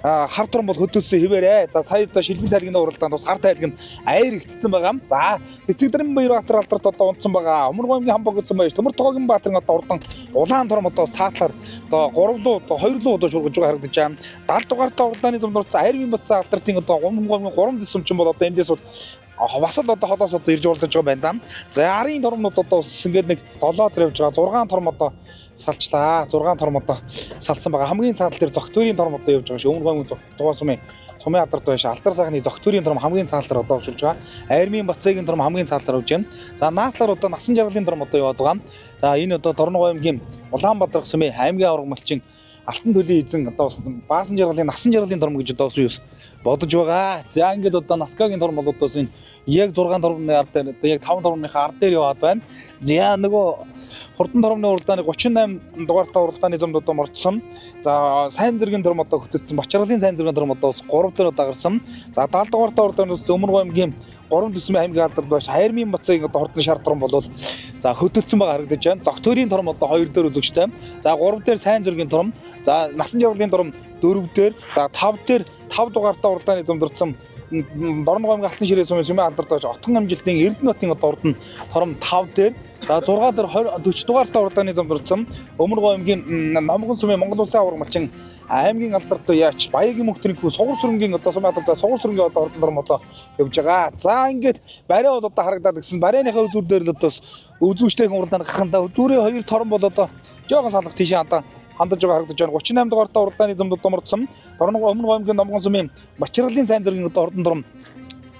хар торм бол хөдөлсөн хэвээрээ. За сая одоо шилбэн тайлгын уралдаанд бас хар тайлг нь аяр игдсэн байгаа. За Цэцэгдрийн Баярбаатар алдарт одоо унтсан байгаа. Өмнөг аймгийн Хамбог эзэн байж Төмөр тогоогийн Баатрин одоо хурдан улаан торм одоо цаатлаар одоо 3 луу одоо 2 луу одоо шургаж байгаа харагдаж байна. 70 дугаартай уралдааны зурцсан Хайрмын Бацаа алдартын одоо Өмнөг аймгийн 3 дэс сумчин бол одоо эндээс бол бас л одоо холоос одоо ирж уулдаж байгаа байна да. За арын тормнууд одоо ингээд нэг 7 төр явж байгаа. 6 торм одоо салчлаа. 6 торм одоо салсан байгаа. Хамгийн цаатал дээр зогтөрийн торм одоо явж байгаа шүү. Өмнөг аймгийн дугаар сумын алдарт байш алдар сайхны зогтөрийн торм хамгийн цааталаар одоо авчилж байгаа. Хайрмын Бацаагийн торм хамгийн цааталаар авж байна. За наатлаар одоо насан жаргалын торм одоо яваад байгаа. За энэ одоо Дорногов аймгийн Улаанбаатар сумын аймгийн авраг малчин алтан төлийн эзэн одоо Баасан жаргалын насан жаргалын торм гэж одоо юу бодож байгаа. За ингээд одоо Наскагийн торм бол одоо энэ яг 6 тормны ард дээр яг 5 тормныхаа ард дээр яваад байна. За нөгөө хурдан тормны уралдааны 38 дугаартай уралдааны замд одоо морцсон. За сайн зэргийн торм одоо хөтөлсөн. Бачаргалын сайн зэргийн торм одоо 3 дээр одоо гарсан. За 70 дугаартай уралдааны Өмнөг аймгийн 3 дэсмийн аймгийн алдарт баш Хайрмын Бацаагийн одоо хурдан шар торм болвол за хөдөлсөн байгаа харагдаж байна. Зогтөрийн торм одоо 2 дээр үзэгчтэй. За 3 дээр сайн зэргийн торм. За насан жаргалын торм 4 дээр. За 5 дээр 5 дугаартай уралдааны зумдурсан Дорногов аймгийн алтан ширээ сумын алдартай баш Отхон амжилтын Эрдэнэтийн одоо хурдан торм 5 дээр. За 6 дээр 40 дугаартай уралдааны зумдурсан Өмнөг аймгийн Номгон сумын Монгол Улсын авраг малчин аймгийн алдартай яач Баягийн Мөхтрийн Сугуурсрангийн одоо сумын алдартай Сугуурсрангийн одоо хурдан торм одоо явж байгаа. За ингээд барай бол одоо харагдаад гисэн барайныхаа үзүүр дээр л одоо үзүүчтэйхэн уралдааны гараханда өдөрөө 2 торм бол одоо жоохон салах тийшээ одоо хандаж байгаа харагдаж байна. 38 дугаартай уралдааны зэмд одоо мордсон. Өмнөг аймгийн Номгон сумын Бачаргалын сайн зэргийн одоо хурдан торм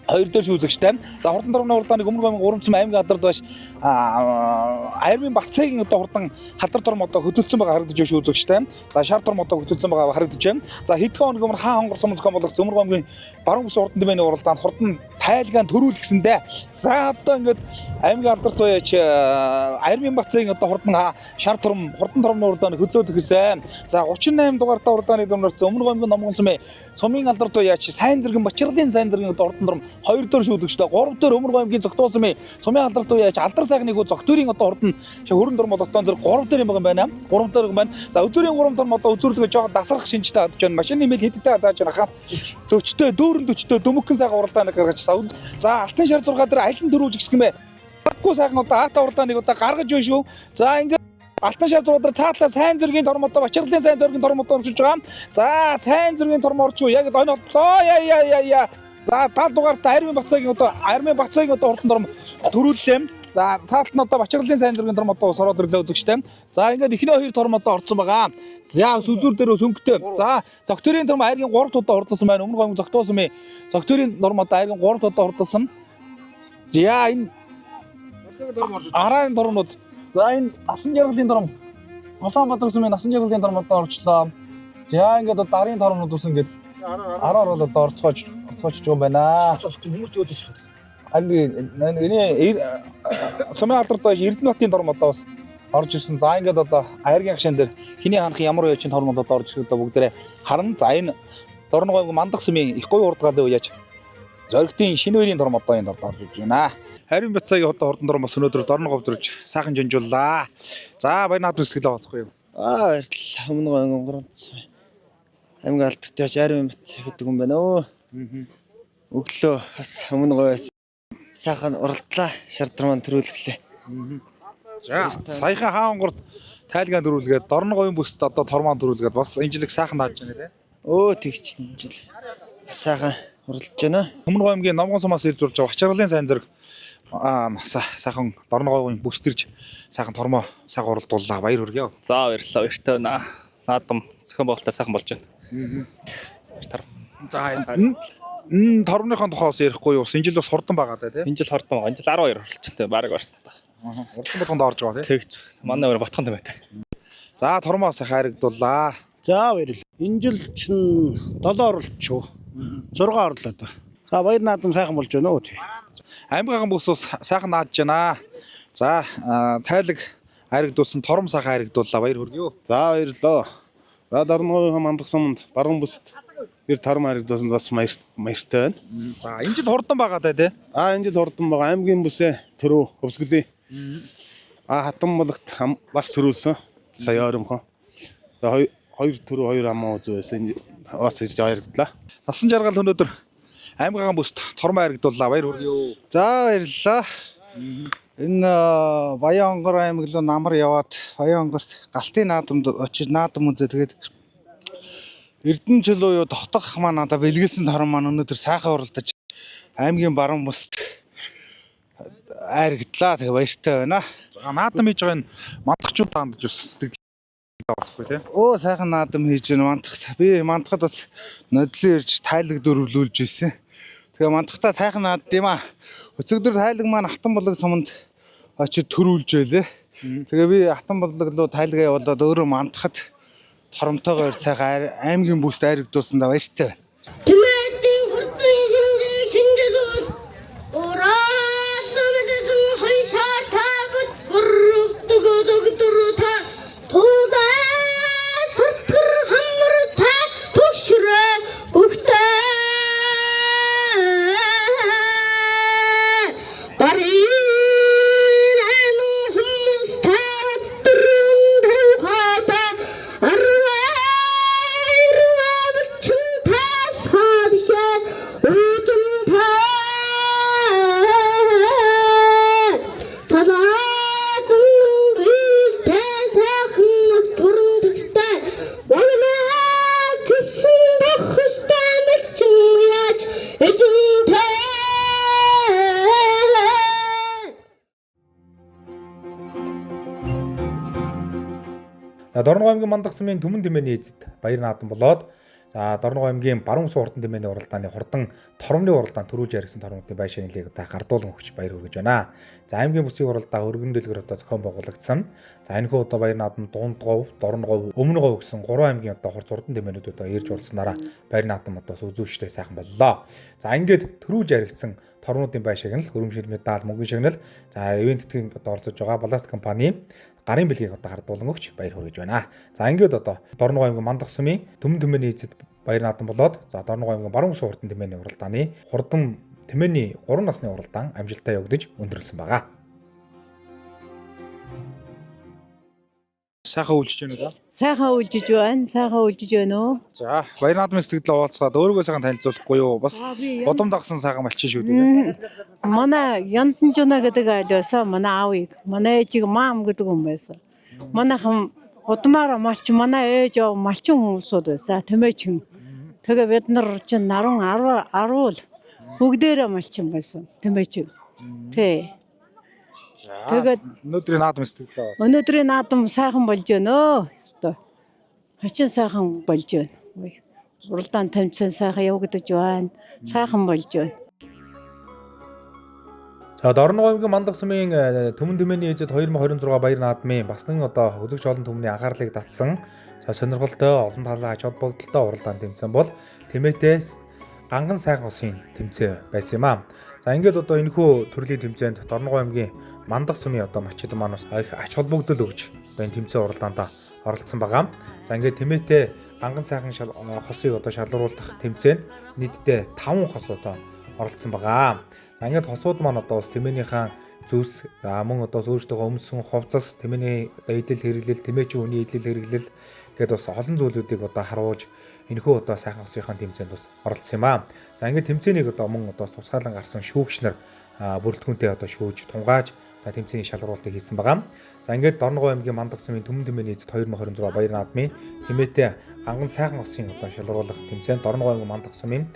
2 дээр шүүзэгчтэй. За хурдан тормны уралдааныг Өмнөг аймгийн 3 цэм аймгийн алдарт баш Хайрмын Бацаагийн одоо хурдан халдар торм одоо хөдөлсөн байгаа харагдаж байна шүүзэгчтэй. За шар торм одоо хөдөлсөн байгаа харагдаж байна. За хэдхэн хоног өмнө хаан хонгорсон мөсгөн болох Өмнөг аймгийн баруун бүс хурдан тэмээний уралдаанд хурдан тайлгаан төрүүлгэсэндээ за одоо ингээд аймгийн алдарт баш Хайрмын Бацаагийн одоо хурдан шар торм хурдан тормны уралдааны хөдлөөд өгсөн. За 38 дугаартай уралдааны дундорсон Өмнөг аймгийн Номгон сумын алдарт баш сайн зэргийн Бачаргалын сайн зэргийн одоо хурдан торм 2 дээр шүүдэгчтэй 3 дээр Өмнөг аймгийн Зогтоо сумын алдарт баш алдар сайхны зогтөрийн одоо хурдан хөрөн торм бололтон зэрэг 3 дээр юм байна. 3 дээр юм байна. За өдөрийн 3 торм одоо өдөрдөө жоохон дасрах шинжтэй хадж байна. Машины мэл хэдтэй зааж байна хаа. 40-тэй дүүрэн 40-тэй дөмөкөн сайхан уралдааныг гаргаж за алтан шар 6 дээр аялан төрүүлж гэх юм бэ. Баггүй сайхан одоо хаата уралдааныг одоо гаргаж байна шүү. За ингээд алтан шар 6 дээр цаатлаа сайн зэргийн торм одоо Бачаргалын сайн зэргийн торм одоо оршиж байгаа. За сайн зэргийн торм орчуу яг энэ яа. За 70 дугаартай Хайрмын Бацаагийн одоо хурдан торм төрүүллээ. За цаатал нь одоо Бачаргалын сайн зэргийн торм одоо ороод ирлээ үзэгчтэй. За ингээд эхний 2 торм одоо орцсон байгаа. За сүзүүр дээр сөнгөтэй. За зогтөрийн торм Хайргийн 3 удаа хурдласан байна. Өмнөг аймгийн Зогтоо сумын зогтөрийн торм одоо Хайргийн 3 удаа хурдласан. За энэ арааны тормнууд. За энэ насан жаргалын торм Улаанбаатар сумын насан жаргалын торм одоо орчлоо. За ингээд одоо дарын тормнууд ус ингээд араар бол одоо орцгооч байгаа юм байна. Хүмүүс өөдөж шахаад. Энэ сумын алдарт баш Эрдэнэтийн торм одоо бас орж ирсэн. За ингээд одоо айргийн хашаан дээр хиний ханахын ямар үеийн тормод одоо орж ирээд бүгдээрээ харна. За энэ Дорногов аймгийн Мандах сумын их гоё урдгаалын үеэж зоригтын шинэ үеийн торм одоо энэ орж ирж байна. Хайрмын Бацаагийн одоо хурдан торм бас өнөөдөр Дорногов дөрж сайхан жанжууллаа. За баяр наадам сэтгэлээ олохгүй юу? Баярлалаа. Өмнөг аймгийн 3 аймгийн алдартай Жарим Бат гэдэг юм байна өө. Өглөө бас өмнө гоёс сайхан уралдлаа. Шардар маань төрүүлгэлээ. За саяхан хаангурт тайлгаан төрүүлгээд Дорн говийн бүст одоо тормоон төрүүлгээд бас энэ жилиг сайхан тааж байна те. Өө тэгч энэ жил сайхан уралдаж байна. Өмнө говьмгийн Номгон сумаас ирж урж байгаа Ачаарлын сайн зэрэг сайхан Дорн говийн бүст ирж сайхан тормоо сайхан уралдууллаа. Баяр хүргэе. За баярлалаа. Баяртай байна. Наадам зохион байгуулалтаа сайхан болж байна. За энэ тормныхон тухай бас ярихгүй юу? Энэ жил бас хурдан байгаа даа тийм. Энэ жил хурдан байгаа. Энэ жил 12 оролцолтой баг барсан та. Урдан болгонд орж байгаа тийм. Тэгж. Манай өөр ботхон тэмээтэй. За тормоо сайхан харигдууллаа. За баярлалаа. Энэ жил чинь 7 оролцоо. 6 орлоо да. За баяр наадам сайхан болж байна уу тий. Аймгийн бүс бас сайхан нааж байна. За тайлаг харигдуулсан тором сайхан харигдууллаа. Баяр хүргэе. За баярлалаа. За Дорноговийн мандах суманд баруун бүсэд гэр тором харигдуулсан бас баяртай байна. За энэ жил хурдан байгаа даа тий. Энэ жил хурдан байгаа. Аймгийн бүсээ төрөө өвсгөлийн. Хатан болгот бас төрүүлсэн. Сая ойрхон. За хоёр төрөө хоёр амаа үзсэн байсан. Бас хийж харигдлаа. Насан жаргал өнөөдөр аймгийн бүст тором харигдууллаа. Баяр хүргэе. За баярлалаа. Энэ Баянгор аймаг руу намар яваад Баянгорт галтын наадамд очиж наадам үзээ тэгээд Эрдэнэ жилөө дотох маань надаа бэлгэлсэн торон маань өнөөдөр сайхан уралдаж аймгийн баруун бүст харигдлаа. Тэгээ баяртай байна. Наадам хийж байгаа энэ мандахчууд таандж бас сэтгэл байхгүй тийм. Оо сайхан наадам хийж байна мандахт. Би мандахад бас нодлын ирж тайлаг дөрвөлүүлж ирсэн. Тэгээ мандахтаа сайхан наад юм аа. Өцөгдөр тайлаг маань Хатан болог суманд очиж төрүүлж байлээ. Тэгээ би Хатан болог руу тайлгаа явуулаад өөрөө мандахад торомтойгоор сайхан аймгийн бүст харигдуулсан да баяртай байна. Тэмээдийн хурдан шинжлэл орааламэдэсэн хойшаа тагт бүрддэг өгдөрөта тулаа сартгар хамрта тушраа өгтөө Дорногов аймгийн мандах сумын Түмэн тэмээний эзэд баяр наадам болоод Дорногов аймгийн баруун ус хурдан тэмээний уралдааны хурдан торомны уралдаанд төрүүлж яригсан тормуудын байшин лиг одоо гардуулан өгч баяр хүргэж байна. За аймгийн бүсийн уралдаа өргөн дэлгэр одоо зохион байгуулагдсан. За энэ хүү одоо баяр наадам Дундгов, Дорногов, Өмнөгов гэсэн 3 аймгийн одоо хурц хурдан тэмээнүүд одоо ирж уулзнараа баяр наадам одоо үзүүштэй сайхан боллоо. За ингээд төрүүлж яригсан тормуудын байшиг нь л хөрөмшил медаль мөнгөний шагнал за ивент тэтгэн одоо орцож байгаа Баласт компани гарын бэлгийг одоо хардуулан өгч баяр хүргэж байна. За ингээд одоо Дорногов аймгийн мандах сумын Түмэн тэмээний эзэд баяр наадам болоод за Дорногов аймгийн баруун ус хурдан тэмээний уралдааны хурдан тэмээний 3 насны уралдаан амжилттай явагдаж өндөрлсөн байгаа. Сайхан үйлчж байна уу? Сайхан үйлчж байна. Сайхан үйлчж байна уу? За баяр наадмын сэтгэлдээ уулзгаад өөрийгөө сайхан танилцуулахгүй юу? Бас удам дагсан сайхан малчин шүү дээ. Манай Янтан Жуна гэдэг айлаасаа манай аавыг, манай ээжийг маам гэдэг хүн байсан. Манайхан удмаар малчин, манай ээж аа малчин хүмүүсүүд байсан. Тэмээчин. Тэгээ бид нар чинь наран 10 бүгдээрээ малчин байсан. Тэмээчин. Тэ. Тэгээд өнөөдрийн наадам сэтгэлээ. Өнөөдрийн наадам сайхан болж байна өө. Хачин сайхан болж байна. Уралдаан тамцсан сайхан явагдаж байна. Сайхан болж байна. За Дорногов аймгийн мандах сумын Түмэн тэмээний эзэд 2026 баяр наадмын бас нэг одоо үзэгч олон түмний анхаарлыг татсан. За сонирхолтой олон талын ач холбогдолтой уралдаан тэмцээн бол тэмээтэй ганган сайхан усын тэмцээн байсан юм аа. За ингээд одоо энэхүү төрлийн тэмцээнд Дорногов аймгийн мандах сумын одоо малчид маань бас ач холбогдол өгч одоо энэ тэмцээн уралдаанд оролцсон байгаа. За ингээд тэмээтэй ганган сайхан хосыг одоо шалруулах тэмцээнд нийтдээ 5 хос одоо оролцсон байгаа. За ингээд хосууд маань одоо бас тэмээнийхэн зүс за мөн одоо өөрсдөө өмсөн хувцас тэмээний одоо эдэл хэрэглэл тэмээчийн хүний эдэл хэрэглэл гэдэг бас олон зүйлүүдийг одоо харуулж энэхүү одоо сайхан усынхаа тэмцээнд бас оролцсон юм аа. За ингээд тэмцээнийг одоо мөн одоо тусгаалan гарсан шүүгч нар бүрэлдэхүүнтэй одоо шүүж тунгааж одоо тэмцээний шалгаруулалтыг хийсэн байгаа. За ингээд Дорногов аймгийн Мандах сумын Төмөн Тэмээний эзэд 2026 Баяр наадмын тэмээтэй Ганган сайхан усын одоо шалгаруулах тэмцээнд Дорногов аймгийн Мандах сумын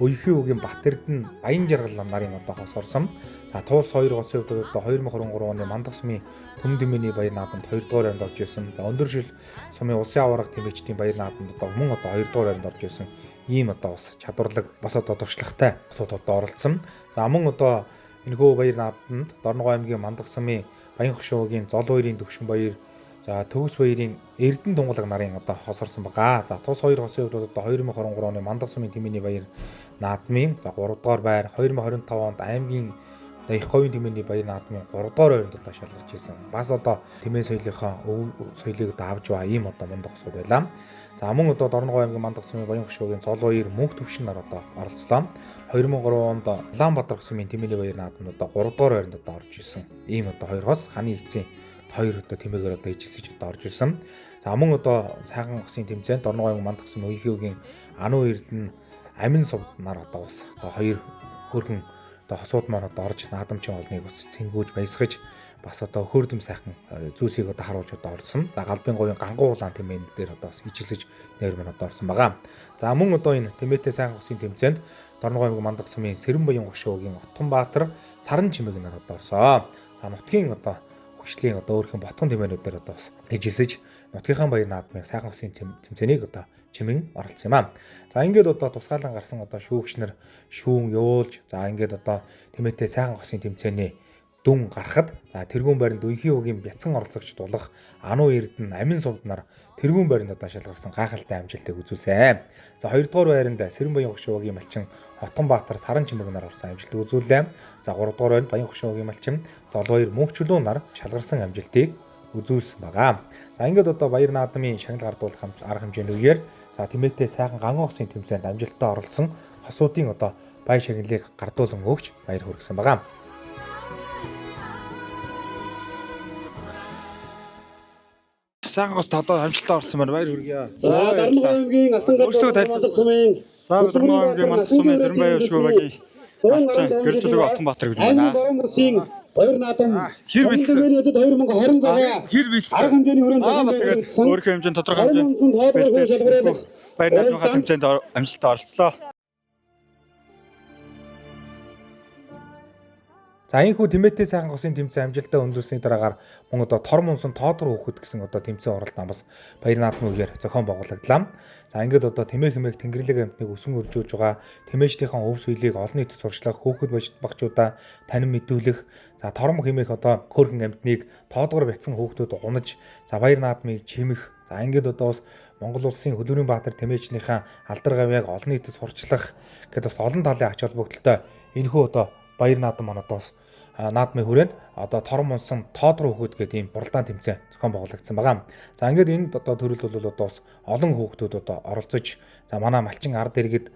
Өйхийн үгийн Батэрдэн Баян Жаргал нарын одоо хос орсон. За Туус 2 госын хувьд одоо 2023 оны Мандах сумын Төмөн Тэмээний Баяр наадамд 2 дугаар байранд орж ирсэн. За Өндөршил сумын Улсын аварга тэмээгчдийн Баяр наадамд одоо мөн одоо 2 дугаар байранд орж ирсэн. Ийм одоо бас чадварлаг бас одоо туршлагатай босууд одоо оролцсон. За мөн одоо энэхүү Баяр наадамд Дорногов аймгийн Мандах сумын Баян хошуугийн Зол баярын Төвшин баяр, за Төгс баярын Эрдэнэ тунгалаг нарын одоо хос орсон байгаа. За Тус 2 хосын хувьд одоо 2023 оны Мандах сумын Тэмээний Баяр наадмын за 3 дугаар байр, 2025 онд аймгийн одоо их говийн Тэмээний Баяр наадмын 3 дугаар байранд одоо шалгарч ирсэн. Бас одоо Тэмээ соёлынхаа өв соёлыг одоо авч байгаа ийм одоо мундаг усуд байлаа. За мөн одоо Дорногов аймгийн Мандах сумын Баян хошуугийн Зол баяр, Мөнх Төвшин нар одоо оролцлоо. 2003 онд Улаанбаатар сумын Тэмээний Баяр наадамд одоо 3 дугаар байранд одоо орж ирсэн. Ийм одоо хоёр хос ханы эцсийн хоёр одоо тэмээгээр одоо ижигсэж одоо орж ирсэн. За мөн одоо сайхан усын тэмцээнд Дорногов аймгийн Мандах сумын Өйхийн үгийн Ану Эрдэнэ Амин сувд нар одоо бас одоо хоёр хөргөн одоо хосууд маань одоо орж наадамчин олныг бас цэнгүүж баясгаж бас одоо хөөрдөм сайхан зүйлсийг одоо харуулж одоо орсон. За Галбын говийн Ганган улаан тэмээн дээр одоо ижигсэж нэр маань одоо орсон байгаа. За мөн одоо энэ тэмээтэй сайхан усын тэмцээнд Дорногов аймгийн Мандах сумын Сэрэн Баян хошуугийн Отгонбаатар Саран чимэг нар одоо орсон. За нутгийн одоо хөшлийн одоо өөрхийн ботгон тэмээнүүдээр одоо бас ижигсэж нутгийнхаа Баяр наадмын сайхан усын тэмцээнийг одоо чимэн оролцсон юм аа. За ингээд одоо тусгаалan гарсан одоо шүүгч нар шүүн явуулж за ингээд одоо тэмээтэй сайхан усын тэмцээний дүн гарахад за тэргүүн байранд Өйхийн үгийн бяцхан оролцогчд болох Ану Эрдэнэ Амин сувд нар тэргүүн байранд одоо шалгарсан гайхалтай амжилтыг үзүүлсэн. За 2 дугаар байранд Сэрэн Баян хошуугийн малчин Отгонбаатар Саран чимэг нар орсон амжилтыг үзүүллээ. За 3 дугаар байранд Баян хошуугийн малчин Зол баяр, Мөнх чулуун нар шалгарсан амжилтыг үзүүлсэн байгаа. За ингээд одоо Баяр наадмын шагнал гардуулах арга хэмжээний үеэр за тэмээтэй сайхан Ганган усын тэмцээнд амжилттай оролцсон хосуудын одоо бай шагналыг гардуулан өгч баяр хүргэсэн байгаа. Сайхан гост одоо амжилттай орсон байна. Баяр хүргье. За Дорногов аймгийн Алтангад Мандах сумын Дорногов аймгийн Мандах сумын Сэрэн Баян хошуугийн гэрчлэг Отгонбаатар гэж байна. Аймгийн усын Баяр наадам хэр бэлдсэн 2026 хэр бэлдсэн арга хэмжээний хүрээнд бас тэгээд өөрийнхөө хэмжээнд тодорхой хэмжээнд Баяр наадмын тэмцээнд амжилттай оролцлоо. За энэхүү тэмээтэй сайхан госын тэмцээн амжилттай өндөрлсөний дараагаар мөн одоо Тор Мунсан Тоодор хөөхөд гэсэн одоо тэмцээн оролдсон бас Баяр наадмын үеэр зохион байгуулагдлаа. За ингээд одоо Тэмээ хэмээх Тэнгэрлэг амьтныг өсөн өржүүлж байгаа тэмээчдийнхээ өв соёлыг олон нийтэд сурчлах, хөөхөд багчуудаа танин мэдүүлэх, за Тором хэмээх одоо хөөрхөн амьтныг тоодгор бяцхан хөөхтүүд унаж, за Баяр наадмыг чимэх, за ингээд одоо бас Монгол улсын Хөдөлмөрийн Баатар тэмээчнийхээ алдар гавьяаг олон нийтэд сурчлах гэдэг бас олон талын ач холбогдолтой энэхүү одоо Баяр наадам маань одоо бас наадмын хүрээнд одоо Тором унсан Тоодор хөөхөд гэдэг ийм буралдаан тэмцээн зохион байгуулагдсан байгаа. За ингээд энэ одоо төрөл бол одоо бас олон хөөхтүүд одоо оролцож за манай малчин ард иргэд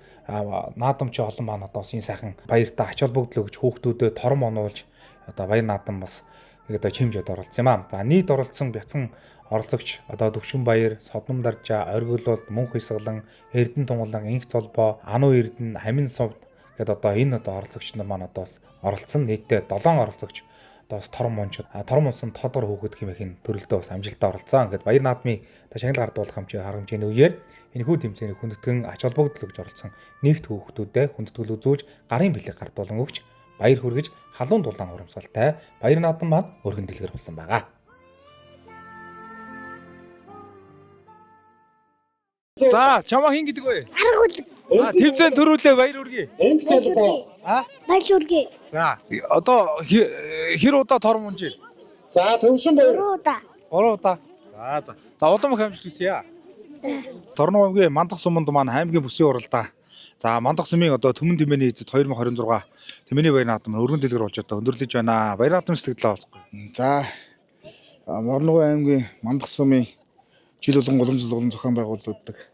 наадамч олон маань одоо бас энэ сайхан баяртай ач холбогдол өгч хөөхтүүдэд тором онуулж одоо Баяр наадам бас одоо чимж одоо оролцсон юм аа. За нийт оролцсон бяцхан оролцогч одоо Төвшин баяр, Содном даржаа, Оргилуулд, Мөнх Исгалан, Эрдэнэ тунгалан, Инх цолбоо, Ану Эрдэнэ, Амин сувд гэдэг одоо энэ одоо оролцогч нар маань одоо бас оролцсон нийтдээ 7 оролцогч одоо бас Тором мончууд Тором унсан Тоодор хөөхөд хэмээх энэ төрөлдөө бас амжилттай оролцсон. Ингээд Баяр наадмын шагнал гардуулах хэмжээний үеэр энэхүү тэмцээний хүндэтгэн ач холбогдол өгж оролцсон нэгт хөөхтүүдэд хүндэтгэл үзүүлж гарын бэлэг гардуулан өгч баяр хүргэж халуун дулаан урамсгалтай Баяр наадам маань өргөн дэлгэр болсон байгаа. За чамаа хин гэдэг вэ? Арга үлэг. Тэмцээн төрүүлээ баяр хүргье. Энх цолбоо. Баяр хүргье. За одоо хэр удаа Тором унжээ? За Төвшин баяр. 3 удаа. 3 удаа. За. За улам их амжилт хүсье. Дорногов аймгийн Мандах суманд маань аймгийн бүсийн уралдаа. За Мандах сумын одоо Төмөн Тэмээний эзэд 2026 Тэмээний Баяр наадам өргөн дэлгэр болж одоо өндөрлөж байна. Баяр наадам сэтгэлээ олцгоо. За Дорногов аймгийн Мандах сумын жил болгон уламжлал зохион байгуулагддаг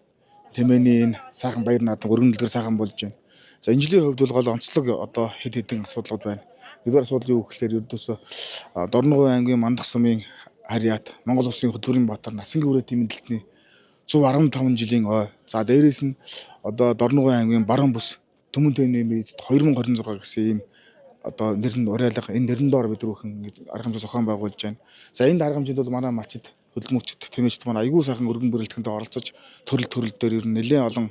Тэмээний энэ сайхан Баяр наадам өргөн дэлгэр сайхан болж байна. За энэ жилийн хувьд бол гол онцлог одоо хэд хэдэн асуудлууд байна. Нэгдүгээр асуудал юу гэхээр ердөөсөө Дорногов аймгийн Мандах сумын харьяат Монгол улсын Хөдөлмөрийн Баатар Насангийн үрээ тэмдэглэсний 115 жилийн ой. За дээрээс нь одоо Дорногов аймгийн баруун бүс Төмөн төвний эзэд 2026 гэсэн ийм одоо нэрэнд уриалга энэ нэрэн доор бид рүүхэн арга хэмжээ зохион байгуулж байна. За энэ арга хэмжээнд бол манай малчид хөдөлмөрчд тэмээчд маань аягүй сайхан өргөн бүрэлдэхүүнтэй оролцож төрөл дээр ер нь нэлээд олон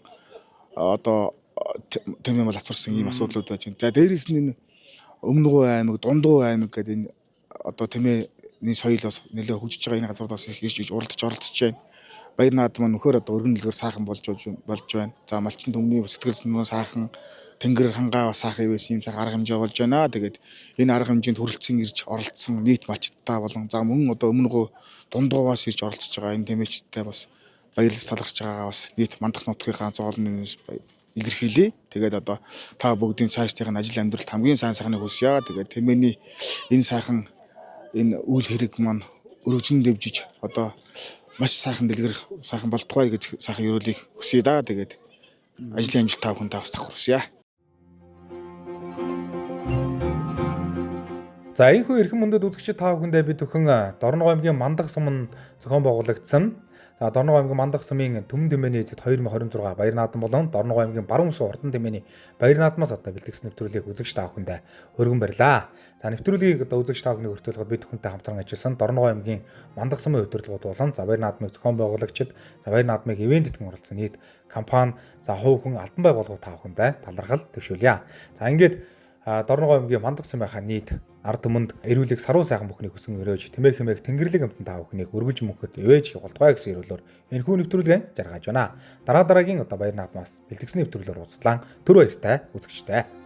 одоо тэмээ бол асуурсан ийм асуудлууд байж байна. За дээрээс нь энэ Өмнөгов аймаг, Дундгов аймаг гэдэг энэ одоо тэмээний соёл бас нэлээд хөгжиж байгаа энэ газар бас их ирж оролцож байна. Баяр наадам маань нөхөр одоо өргөн дэлгэр сайхан болж байна. За малчин төмний сэтгэл санаа сайхан, тэнгэр хангаа бас сайхан байсан юм сайхан арга хэмжээ болж байна. Тэгээд энэ арга хэмжээнд хүрэлцэн ирж оролцсон нийт малчтаа болон за мөн одоо Өмнөгов Дундгаваас ирж оролцож байгаа энэ тэмээчдтэй бас баярлаж талархаж байгаагаа бас нийт мандах нутгийнхаа зоолнос илэрхийлье. Тэгээд одоо та бүгдийн цаашдын ажил амьдралд хамгийн сайн сайхныг хүсье. Тэгээд тэмээний энэ сайхан энэ үйл хэрэг маань өргөжин дэвжиж одоо маш сайхан дэлгэр сайхан болтугай гэж сайхан ёроолыг хүсье да. Тэгээд ажлын амжилт та бүхэнд бас давхарсъя. За ийхүү эрхэм мөндөд үзэгчид та бүхэндээ бид бүхэн Дорногов аймгийн Мандах сум зохион байгуулагдсан. За Дорногов аймгийн Мандах сумын Төмөн тэмээний эзэд 2026 баяр наадам болон Дорногов аймгийн Баруун Суу Ордон тэмээний баяр наадмаас одоо бэлтгэсэн нэвтрүүлгийг үзэгч та бүхэндээ өргөн барьлаа. За нэвтрүүлгийг одоо үзэгч та бүхний хүртэлцээд бид бүхэнтэй хамтран ажилласан Дорногов аймгийн Мандах сумын удирдлагууд болон за баяр наадмыг зохион байгуулагчид за баяр наадмыг ивентэд оролцсон нийт компани за хувь хүн албан байгууллагууд та бүхэндээ талархал төвшүүлье. За ингээд Дорногов аймгийн Мандах сумынхаа нийт ард түмэнд эрүүлэг саруу сайхан бүхнийг хүсэн өрөөж тэмээх хэмээх тэнгэрлэг амтан та бүхнийг өргөж мөнхөд ивэж явуулдгаа гэсэн эрүүлөөр энэ хүү нэвтрүүлгээ жаргаж байна. Дараагийн одоо баяр наадмаас бэлтгэсэн нэвтрүүлгээр уулзлаа. Түр баяртай үзэгчтэй.